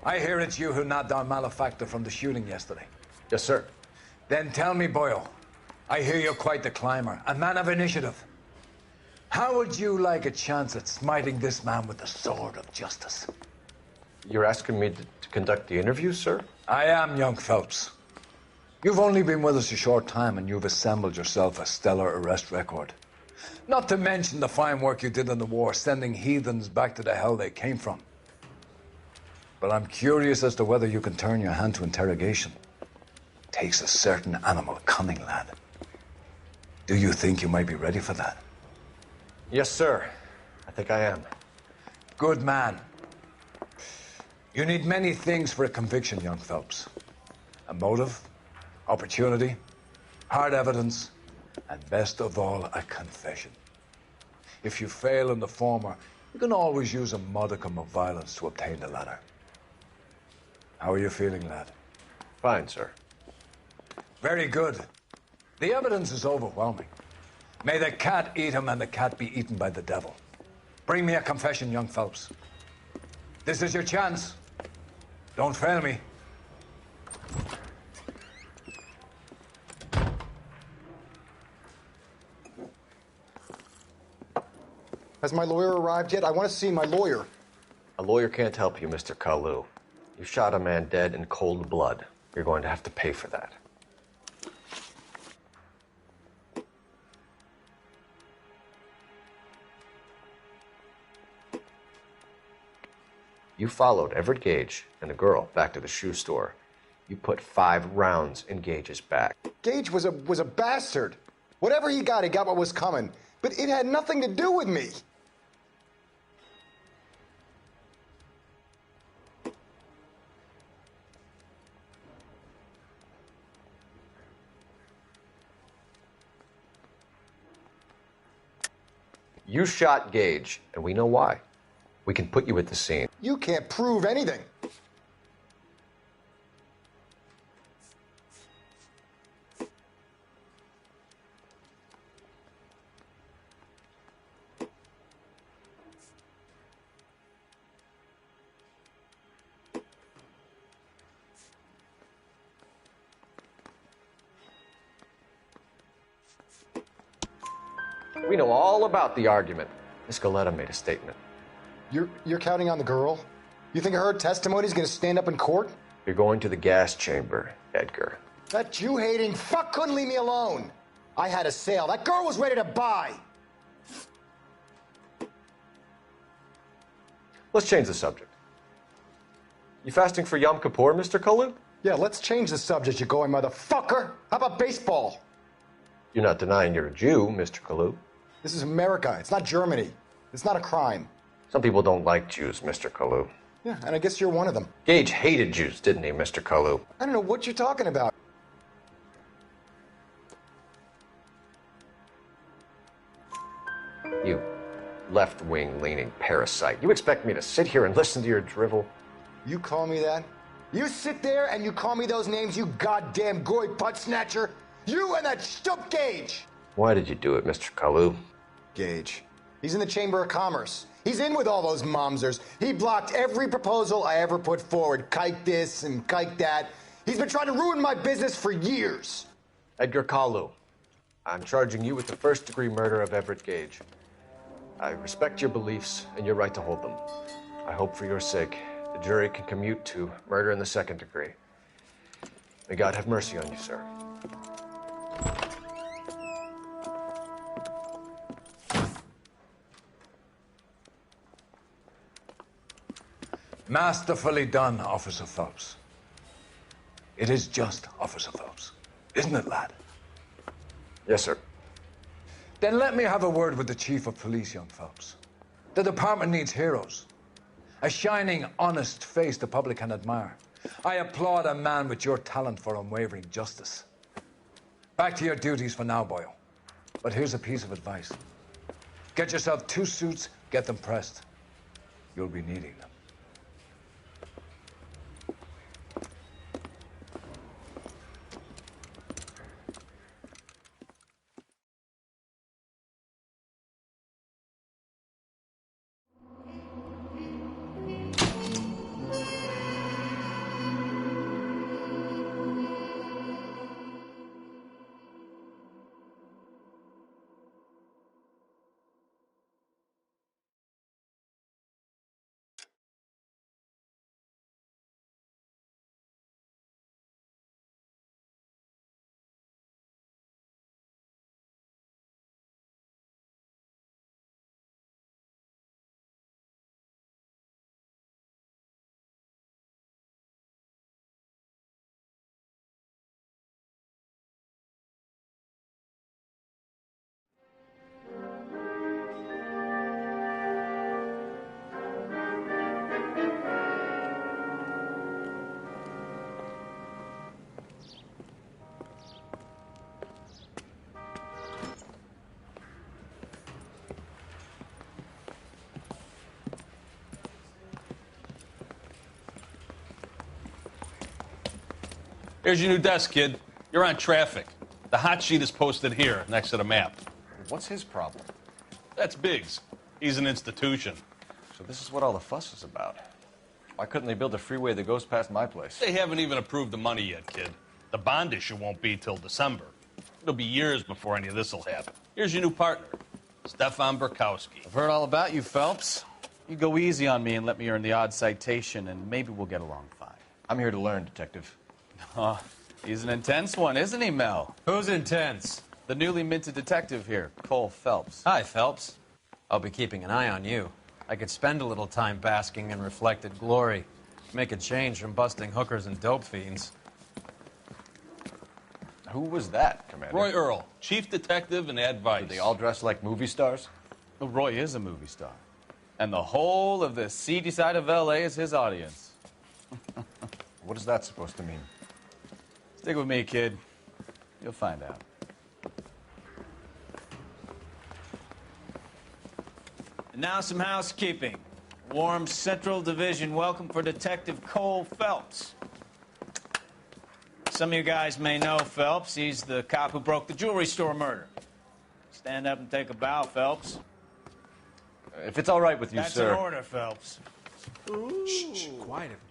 I hear it's you who nabbed our malefactor from the shooting yesterday. Yes, sir. Then tell me, Boyle, I hear you're quite the climber, a man of initiative. How would you like a chance at smiting this man with the sword of justice? You're asking me to conduct the interview, sir? I am, young Phelps. You've only been with us a short time and you've assembled yourself a stellar arrest record. Not to mention the fine work you did in the war, sending heathens back to the hell they came from. But I'm curious as to whether you can turn your hand to interrogation. Takes a certain animal cunning, lad. Do you think you might be ready for that? Yes, sir. I think I am. Good man. You need many things for a conviction, young Phelps. A motive, opportunity, hard evidence, and best of all, a confession. If you fail in the former, you can always use a modicum of violence to obtain the latter. How are you feeling, lad? Fine, sir. Very good. The evidence is overwhelming. May the cat eat him and the cat be eaten by the devil. Bring me a confession, young Phelps. This is your chance. Don't fail me. Has my lawyer arrived yet? I want to see my lawyer. A lawyer can't help you, Mr. Kalu. You shot a man dead in cold blood. You're going to have to pay for that. You followed Everett Gage and the girl back to the shoe store. You put 5 rounds in Gage's back. Gage was a bastard. Whatever he got what was coming. But it had nothing to do with me. You shot Gage, and we know why. We can put you at the scene. You can't prove anything. We know all about the argument. Miss Galetta made a statement. You're counting on the girl? You think her testimony's gonna stand up in court? You're going to the gas chamber, Edgar. That Jew-hating fuck couldn't leave me alone. I had a sale. That girl was ready to buy. Let's change the subject. You fasting for Yom Kippur, Mr. Kalu? Yeah, let's change the subject, you going motherfucker. How about baseball? You're not denying you're a Jew, Mr. Kalu. This is America. It's not Germany. It's not a crime. Some people don't like Jews, Mr. Kalu. Yeah, and I guess you're one of them. Gage hated Jews, didn't he, Mr. Kalu? I don't know what you're talking about. You left-wing leaning parasite. You expect me to sit here and listen to your drivel? You call me that? You sit there and you call me those names, you goddamn goy butt snatcher? You and that stup Gage! Why did you do it, Mr. Kalu? Gage. He's in the Chamber of Commerce. He's in with all those momsers. He blocked every proposal I ever put forward. Kike this and kike that. He's been trying to ruin my business for years. Edgar Kalu, I'm charging you with the first-degree murder of Everett Gage. I respect your beliefs and your right to hold them. I hope for your sake the jury can commute to murder in the second degree. May God have mercy on you, sir. Masterfully done, Officer Phelps. It is just Officer Phelps. Isn't it, lad? Yes, sir. Then let me have a word with the Chief of Police, young Phelps. The department needs heroes. A shining, honest face the public can admire. I applaud a man with your talent for unwavering justice. Back to your duties for now, boyo. But here's a piece of advice. Get yourself 2 suits, get them pressed. You'll be needing them. Here's your new desk, kid. You're on traffic. The hot sheet is posted here, next to the map. What's his problem? That's Biggs. He's an institution. So this is what all the fuss is about. Why couldn't they build a freeway that goes past my place? They haven't even approved the money yet, kid. The bond issue won't be till December. It'll be years before any of this will happen. Here's your new partner, Stefan Burkowski. I've heard all about you, Phelps. You go easy on me and let me earn the odd citation, and maybe we'll get along fine. I'm here to learn, Detective. Oh, he's an intense one, isn't he, Mel? Who's intense? The newly minted detective here, Cole Phelps. Hi, Phelps. I'll be keeping an eye on you. I could spend a little time basking in reflected glory. Make a change from busting hookers and dope fiends. Who was that, Commander? Roy Earl, chief detective and advice. Do they all dress like movie stars? Well, Roy is a movie star. And the whole of the seedy side of L.A. is his audience. What is that supposed to mean? Stick with me, kid. You'll find out. And now some housekeeping. Warm Central Division welcome for Detective Cole Phelps. Some of you guys may know Phelps. He's the cop who broke the jewelry store murder. Stand up and take a bow, Phelps. If it's all right with you, That's sir. That's an order, Phelps. Shh, quiet, everybody.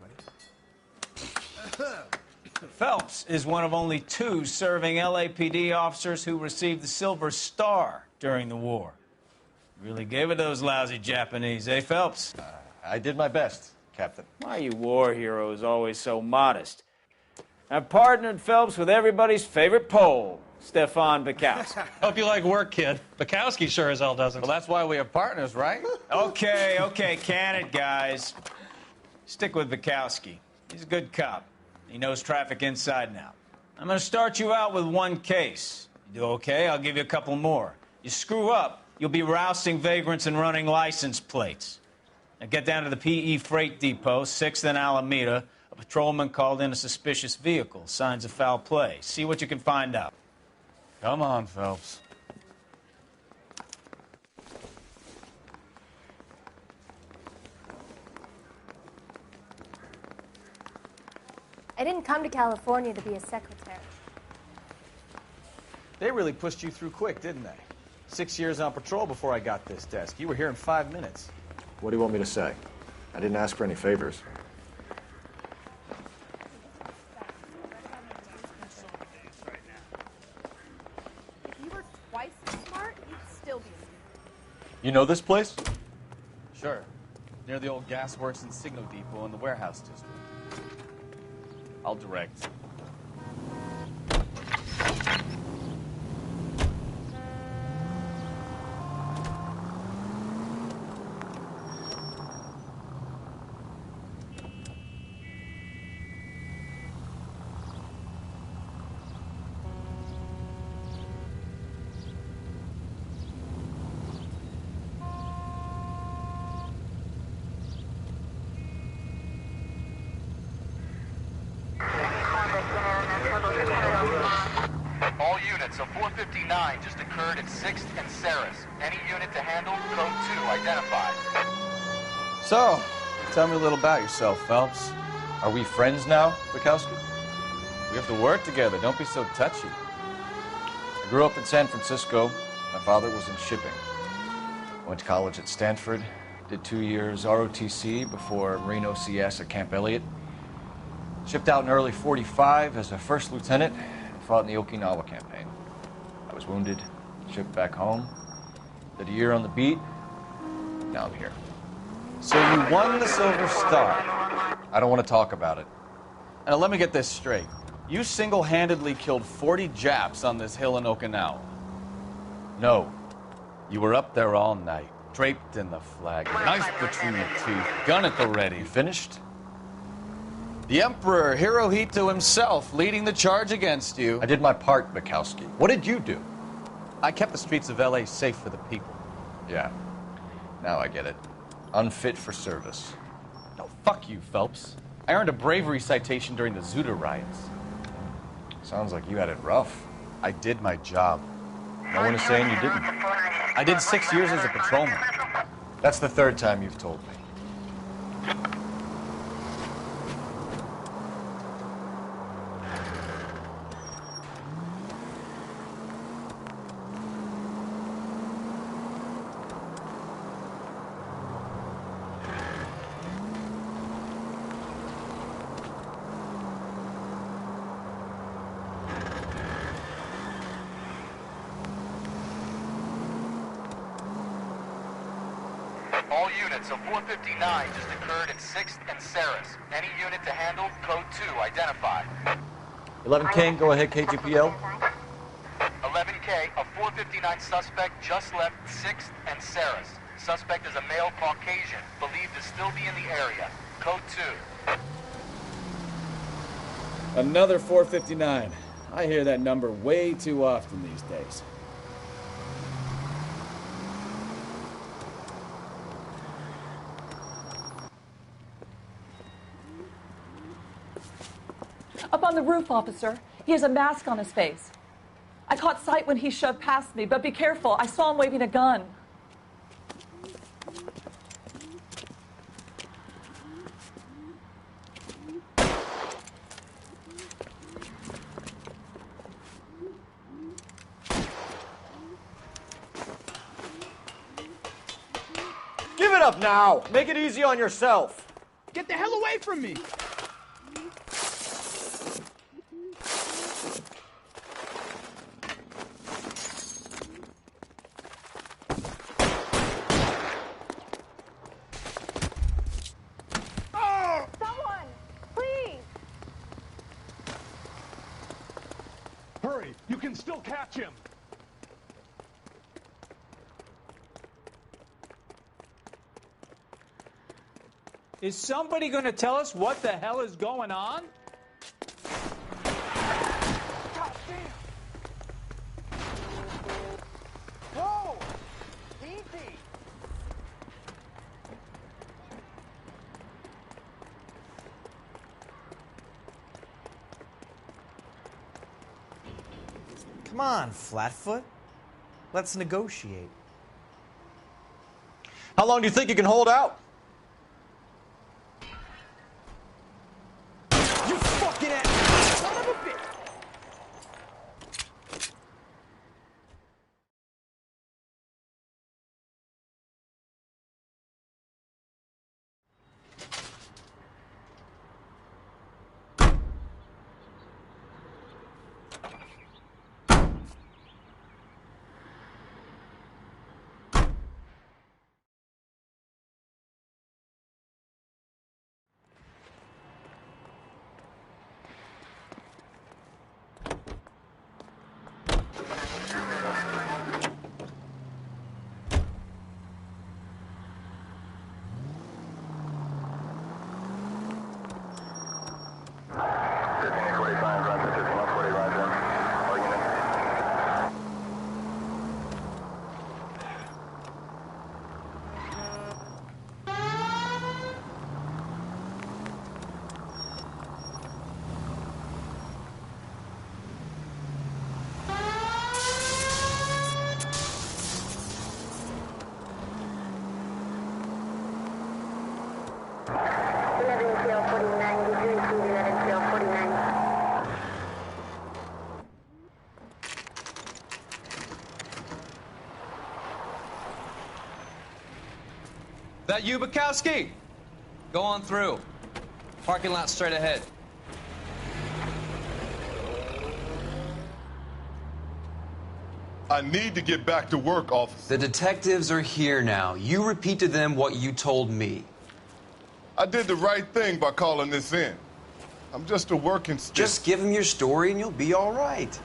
Phelps is one of only 2 serving LAPD officers who received the Silver Star during the war. Really gave it those lousy Japanese, eh, Phelps? I did my best, Captain. Why are you war heroes always so modest? I've partnered Phelps with everybody's favorite Pole, Stefan Bukowski. Hope you like work, kid. Bukowski sure as hell doesn't. Well, that's why we have partners, right? Okay, can it, guys. Stick with Bukowski. He's a good cop. He knows traffic inside and out. I'm going to start you out with 1 case. You do okay, I'll give you a couple more. You screw up, you'll be rousting vagrants and running license plates. Now get down to the PE Freight Depot, 6th and Alameda. A patrolman called in a suspicious vehicle. Signs of foul play. See what you can find out. Come on, Phelps. I didn't come to California to be a secretary. They really pushed you through quick, didn't they? 6 years on patrol before I got this desk. You were here in 5 minutes. What do you want me to say? I didn't ask for any favors. If you were twice as smart, you'd still be. You know this place? Sure. Near the old gasworks and signal depot in the warehouse district. I'll direct. All units, a 459 just occurred at 6th and Saris. Any unit to handle, code 2 identified. So, tell me a little about yourself, Phelps. Are we friends now, Bukowski? We have to work together. Don't be so touchy. I grew up in San Francisco. My father was in shipping. I went to college at Stanford, did 2 years ROTC before Marine OCS at Camp Elliott. Shipped out in early '45 as a first lieutenant and fought in the Okinawa campaign. I was wounded, shipped back home, did a year on the beat. Now I'm here. So you won the Silver Star. I don't want to talk about it. Now let me get this straight. You single-handedly killed 40 Japs on this hill in Okinawa. No. You were up there all night, draped in the flag, knife between your teeth, gun at the ready. You finished? The Emperor Hirohito himself leading the charge against you. I did my part, Bukowski. What did you do? I kept the streets of L.A. safe for the people. Yeah. Now I get it. Unfit for service. No, fuck you, Phelps. I earned a bravery citation during the Zuda riots. Sounds like you had it rough. I did my job. No one is saying you didn't. I did 6 years as a patrolman. That's the 3rd time you've told me. All units, a 459 just occurred at 6th and Saris. Any unit to handle, code 2 identified. 11 King, go ahead, KGPL. 11K, a 459 suspect just left 6th and Saris. Suspect is a male Caucasian, believed to still be in the area. Code 2. Another 459. I hear that number way too often these days. Up on the roof, officer. He has a mask on his face. I caught sight when he shoved past me, but be careful. I saw him waving a gun. Give it up now! Make it easy on yourself! Get the hell away from me! Someone, please. Hurry, you can still catch him. Is somebody going to tell us what the hell is going on? God damn! Whoa! Easy! Come on, Flatfoot. Let's negotiate. How long do you think you can hold out? You fucking ass! Son of a bitch! That you, Bukowski? Go on through. Parking lot straight ahead. I need to get back to work, officer. The detectives are here now. You repeat to them what you told me. I did the right thing by calling this in. I'm just a working stick. Just give them your story and you'll be all right.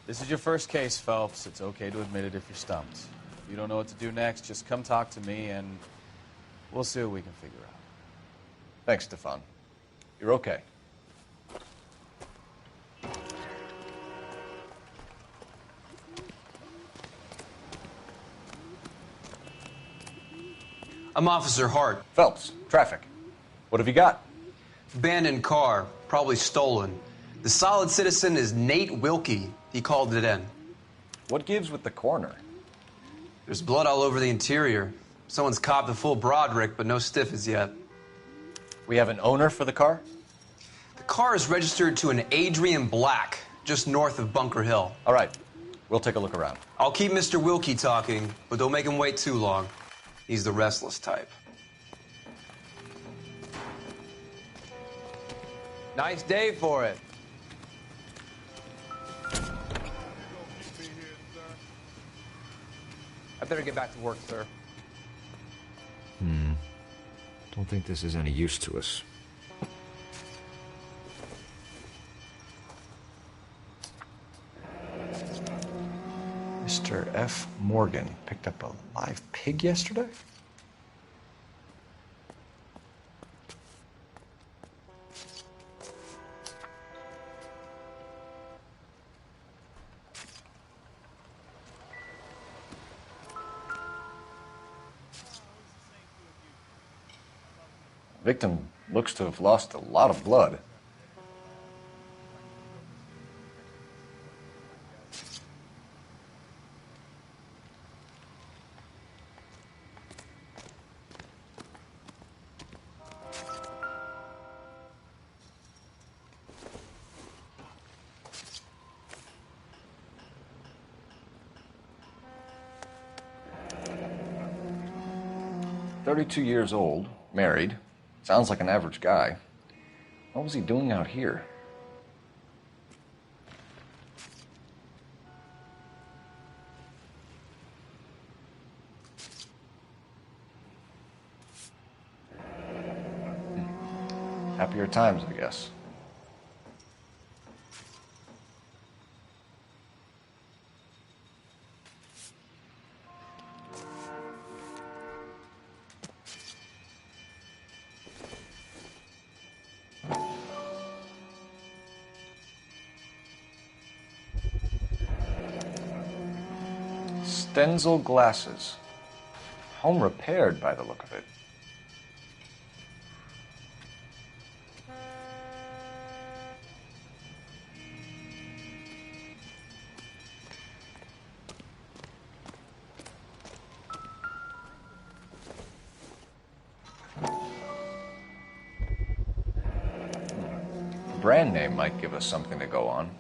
This is your first case, Phelps. It's okay to admit it if you're stumped. If you don't know what to do next, just come talk to me and we'll see what we can figure out. Thanks, Stefan. You're okay. I'm Officer Hart. Phelps, traffic. What have you got? Abandoned car, probably stolen. The solid citizen is Nate Wilkie. He called it in. What gives with the coroner? There's blood all over the interior. Someone's copped a full Broderick, but no stiff as yet. We have an owner for the car? The car is registered to an Adrian Black, just north of Bunker Hill. All right. We'll take a look around. I'll keep Mr. Wilkie talking, but don't make him wait too long. He's the restless type. Nice day for it. I better get back to work, sir. Don't think this is any use to us. Mr. F. Morgan picked up a live pig yesterday? Victim looks to have lost a lot of blood. "32 years old, married. Sounds like an average guy. What was he doing out here?" Happier times, I guess. Stenzel glasses. Home repaired by the look of it. The brand name might give us something to go on.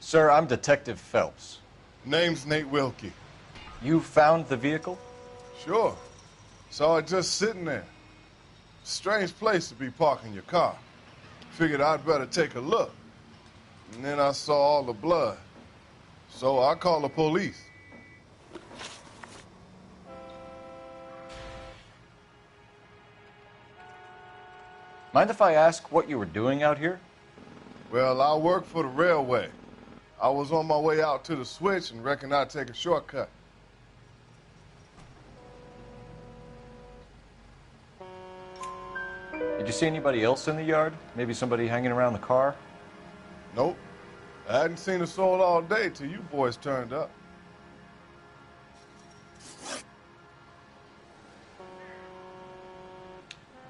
Sir, I'm Detective Phelps. Name's Nate Wilkie. You found the vehicle? Sure. Saw it just sitting there. Strange place to be parking your car. Figured I'd better take a look. And then I saw all the blood. So I called the police. Mind if I ask what you were doing out here? Well, I work for the railway. I was on my way out to the switch and reckoned I'd take a shortcut. Did you see anybody else in the yard? Maybe somebody hanging around the car? Nope. I hadn't seen a soul all day till you boys turned up.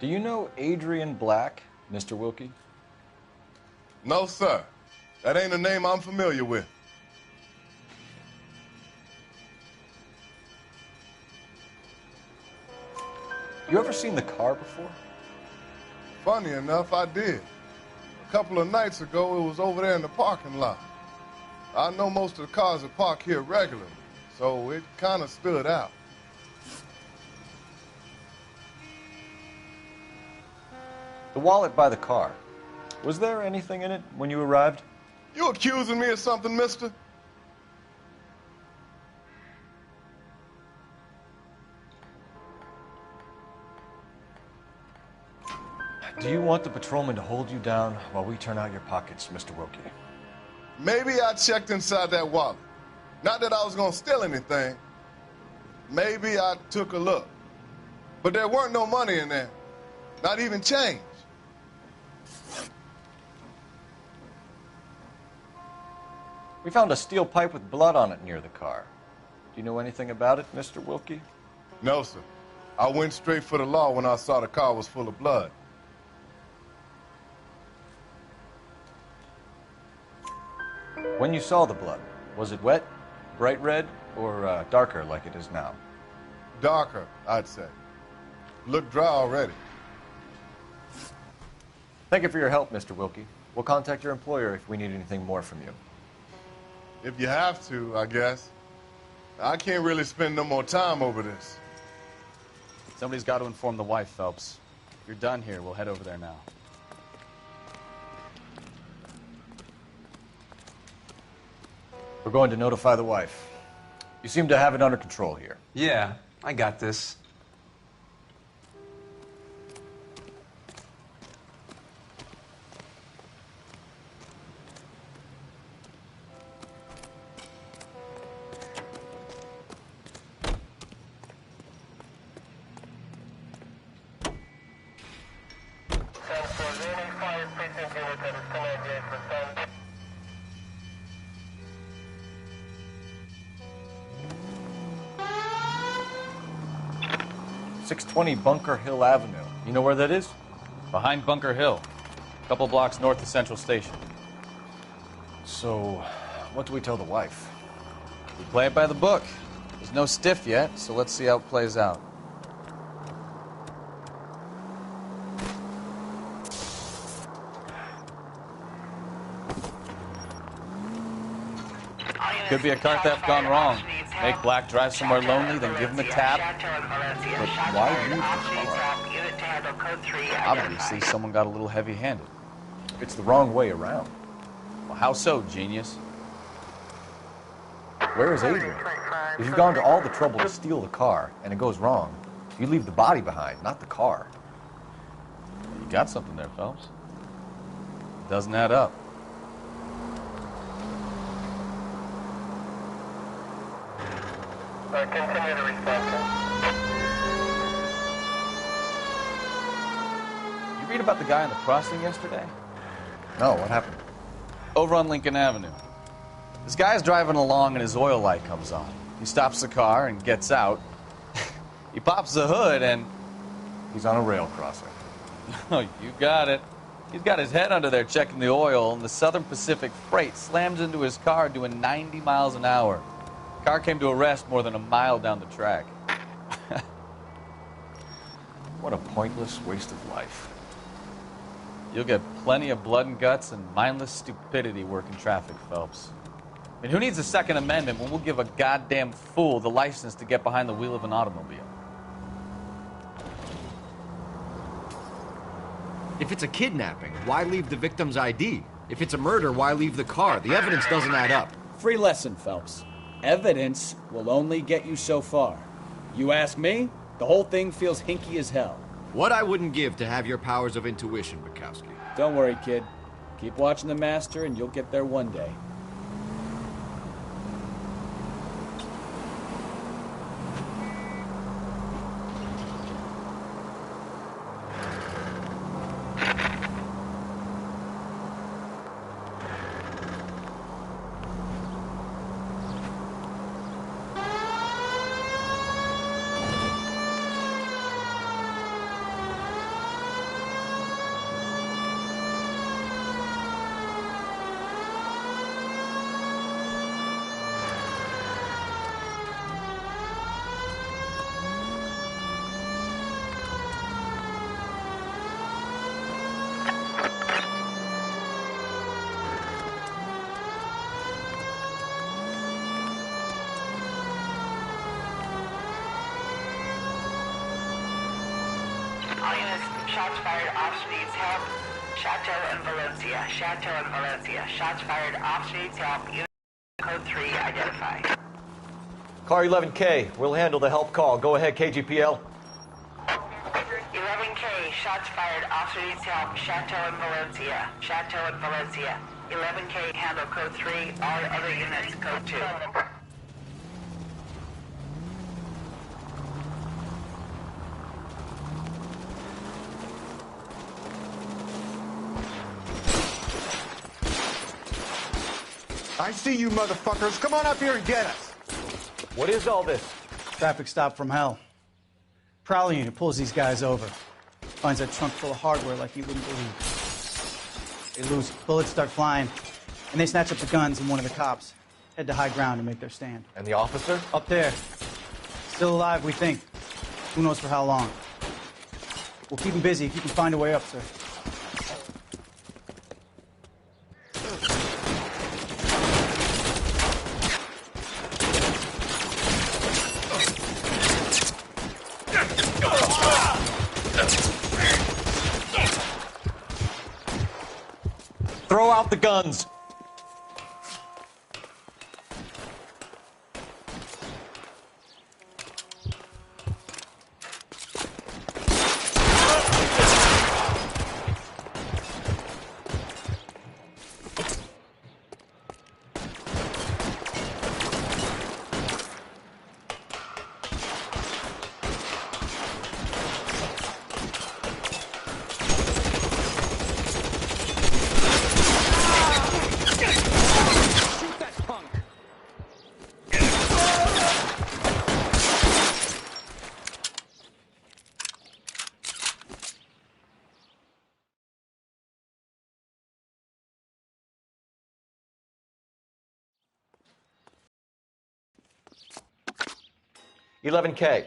Do you know Adrian Black, Mr. Wilkie? No, sir. That ain't a name I'm familiar with. You ever seen the car before? Funny enough, I did. A couple of nights ago, it was over there in the parking lot. I know most of the cars that park here regularly, so it kind of stood out. The wallet by the car. Was there anything in it when you arrived? You accusing me of something, mister? Do you want the patrolman to hold you down while we turn out your pockets, Mr. Wilkie? Maybe I checked inside that wallet. Not that I was gonna steal anything. Maybe I took a look. But there weren't no money in there. Not even change. We found a steel pipe with blood on it near the car. Do you know anything about it, Mr. Wilkie? No, sir. I went straight for the law when I saw the car was full of blood. When you saw the blood, was it wet? Bright red or darker like it is now? Darker, I'd say. Look dry already. Thank you for your help, Mr. Wilkie. We'll contact your employer if we need anything more from you. If you have to, I guess. I can't really spend no more time over this. Somebody's got to inform the wife, Phelps. If you're done here, we'll head over there now. We're going to notify the wife. You seem to have it under control here. Yeah, I got this. Bunker Hill Avenue. You know where that is? Behind Bunker Hill. A couple blocks north of Central Station. So, what do we tell the wife? We play it by the book. There's no stiff yet, so let's see how it plays out. Could be a car theft gone wrong. Make Black drive somewhere lonely, then give him a tap. But why leave the car? Obviously, someone got a little heavy-handed. It's the wrong way around. Well, how so, genius? Where is Adrian? If you've gone to all the trouble to steal the car, and it goes wrong, you leave the body behind, not the car. You got something there, Phelps. It doesn't add up. Continue to respond. You read about the guy on the crossing yesterday? No, what happened? Over on Lincoln Avenue. This guy's driving along and his oil light comes on. He stops the car and gets out. He pops the hood and... He's on a rail crossing. Oh, you got it. He's got his head under there checking the oil, and the Southern Pacific Freight slams into his car doing 90 miles an hour. The car came to a rest more than a mile down the track. What a pointless waste of life. You'll get plenty of blood and guts and mindless stupidity working traffic, Phelps. I mean, who needs a Second Amendment when we'll give a goddamn fool the license to get behind the wheel of an automobile? If it's a kidnapping, why leave the victim's ID? If it's a murder, why leave the car? The evidence doesn't add up. Free lesson, Phelps. Evidence will only get you so far. You ask me, the whole thing feels hinky as hell. What I wouldn't give to have your powers of intuition, Bukowski. Don't worry, kid. Keep watching the master and you'll get there one day. Shots fired. Officer needs help. Chateau and Valencia. Chateau and Valencia. Shots fired. Officer needs help. Unit code 3 identified. Car 11K, we'll handle the help call. Go ahead, KGPL. 11K. Shots fired. Officer needs help. Chateau and Valencia. Chateau and Valencia. 11K. Handle code 3. All other units code 2. I see you motherfuckers. Come on up here and get us. What is all this? Traffic stop from hell. Prowler unit pulls these guys over. Finds a trunk full of hardware like you wouldn't believe. They lose. Bullets start flying. And they snatch up the guns and one of the cops. head to high ground and make their stand. And the officer? Up there. Still alive, we think. Who knows for how long. We'll keep him busy if you can find a way up, sir. Throw out the guns. $11K.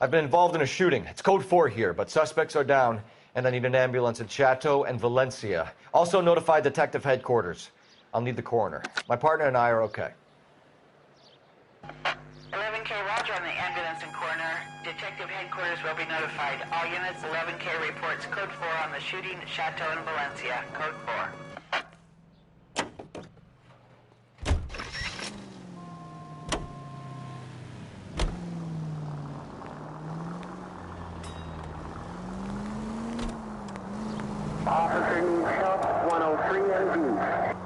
I've been involved in a shooting. It's code 4 here, but suspects are down, and I need an ambulance in Chateau and Valencia. Also notify detective headquarters. I'll need the coroner. My partner and I are okay. 11K, roger on the ambulance and coroner. Detective headquarters will be notified. All units, 11K reports code 4 on the shooting at Chateau and Valencia. Code 4. Officer needs help, 103 and B.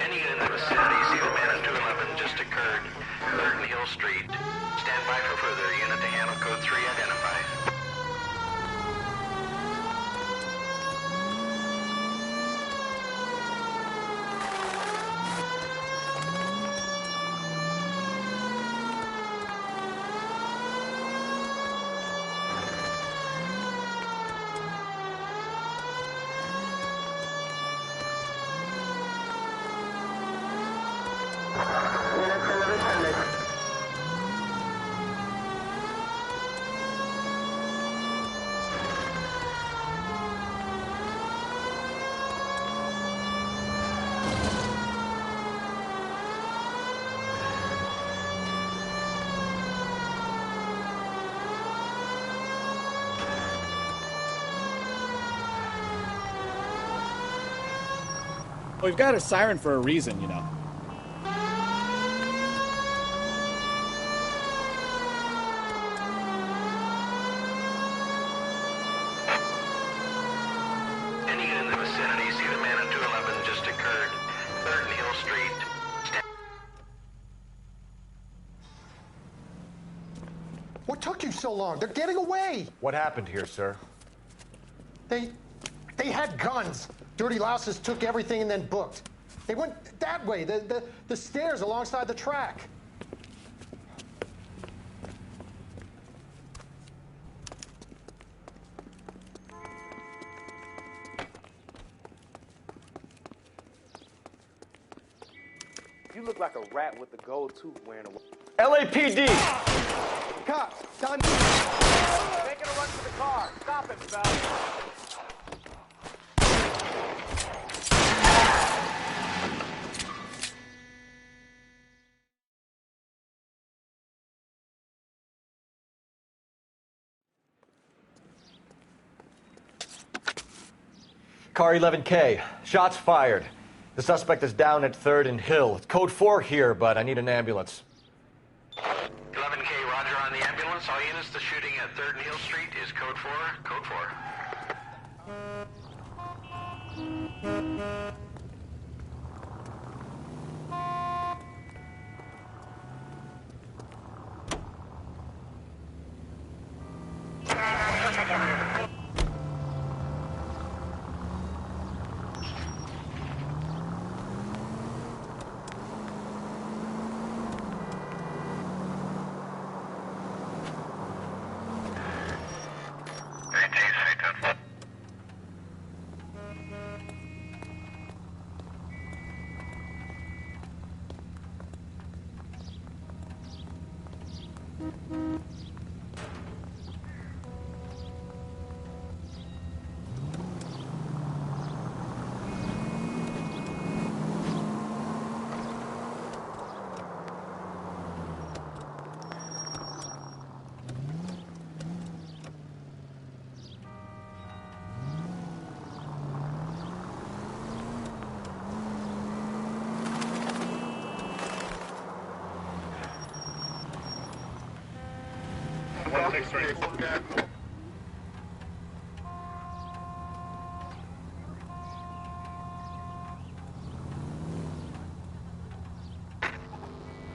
Any unit in the vicinity, see the man at 211 just occurred. 3rd and Hill Street. Stand by for further. Unit to handle code 3 identified. We've got a siren for a reason, you know. Any unit in the vicinity, see the man at 211 just occurred. 3rd and Hill Street. What took you so long? They're getting away. What happened here, sir? They had guns. Dirty louses took everything and then booked. They went that way, the stairs alongside the track. You look like a rat with a gold tooth wearing a... LAPD! Cops, done. Making a run for the car. Stop him, Bell. Car 11K. Shots fired. The suspect is down at 3rd and Hill. It's code 4 here, but I need an ambulance. 11K, roger on the ambulance. All units, the shooting at 3rd and Hill Street is code 4. Code 4.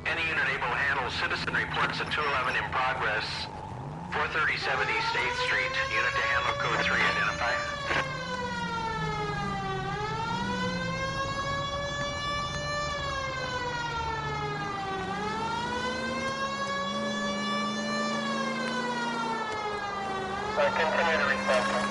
Any unit able to handle citizen reports at 211 in progress. 437 East 8th Street. Unit to handle code 3. Identify. Continue to respond.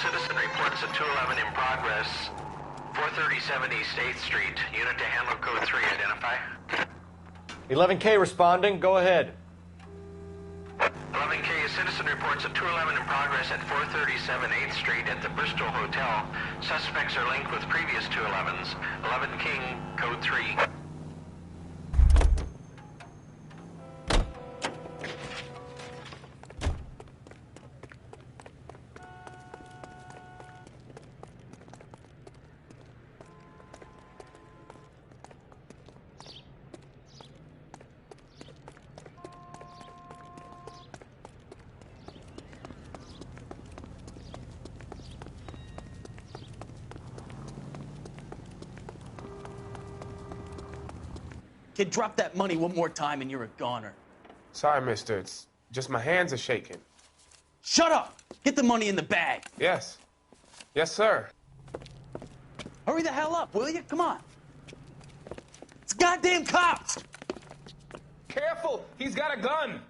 Citizen reports at 211 in progress. 437 East 8th Street. Unit to handle code 3. Identify. 11K responding. Go ahead. 11K, citizen reports at 211 in progress at 437 8th Street at the Bristol Hotel. Suspects are linked with previous 211s. 11 King, code 3. Kid, drop that money one more time and you're a goner. Sorry, mister. It's just my hands are shaking. Shut up! Get the money in the bag. Yes. Yes, sir. Hurry the hell up, will you? Come on. It's goddamn cops! Careful! He's got a gun!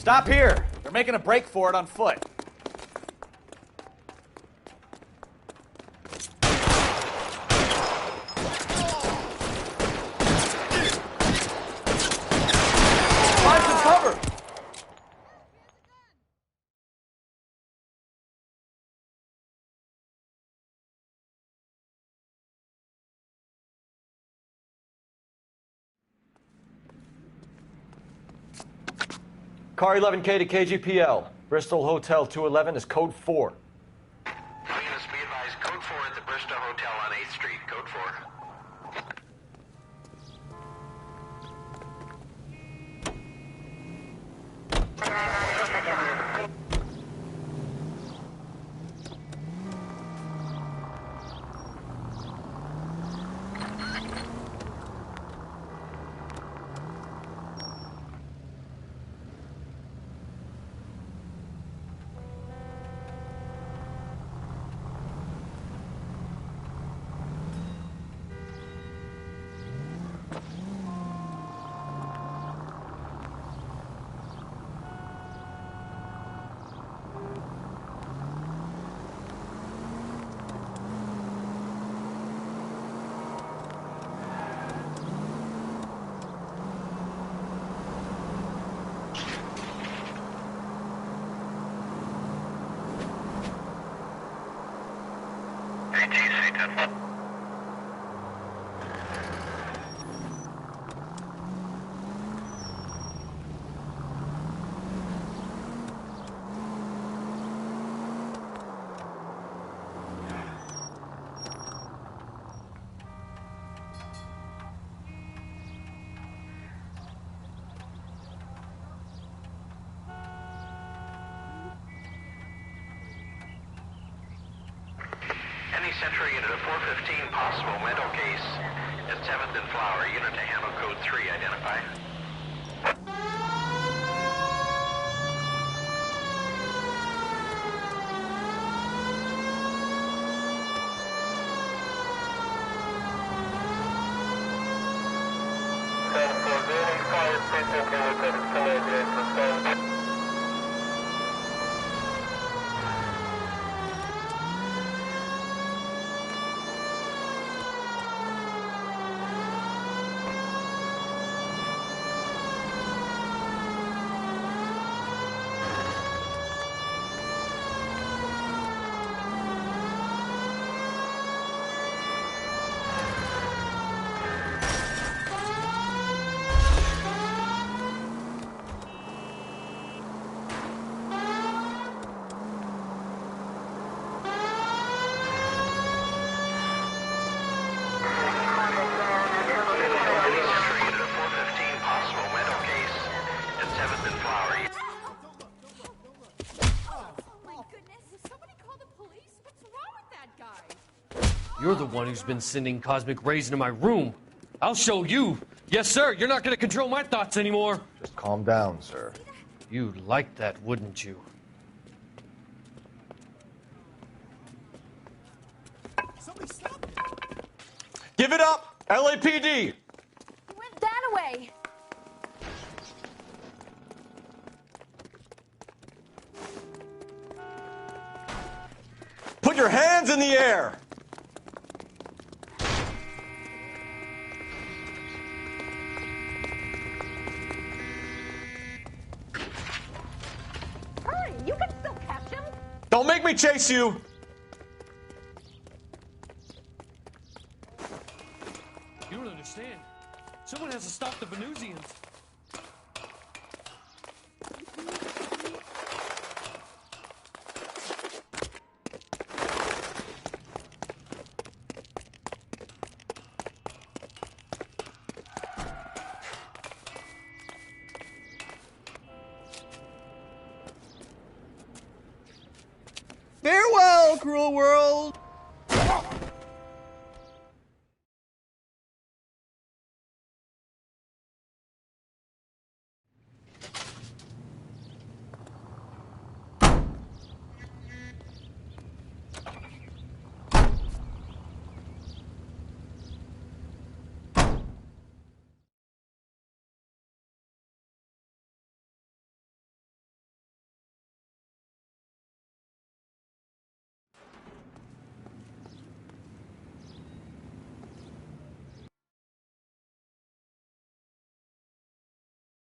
Stop here! They're making a break for it on foot. Car 11K to KGPL. Bristol Hotel 211 is code 4. All units be advised, code 4 at the Bristol Hotel on 8th Street, code 4. Central unit of 415, possible mental case at 7th and Flower. Unit to handle code 3, identify. You're the one who's been sending cosmic rays into my room. I'll show you. Yes, sir. You're not going to control my thoughts anymore. Just calm down, sir. You'd like that, wouldn't you? Give it up! LAPD! He went that way. Put your hands in the air! Hurry, you can still catch him. Don't make me chase you! You don't understand. Someone has to stop the Venusians. Farewell, cruel world!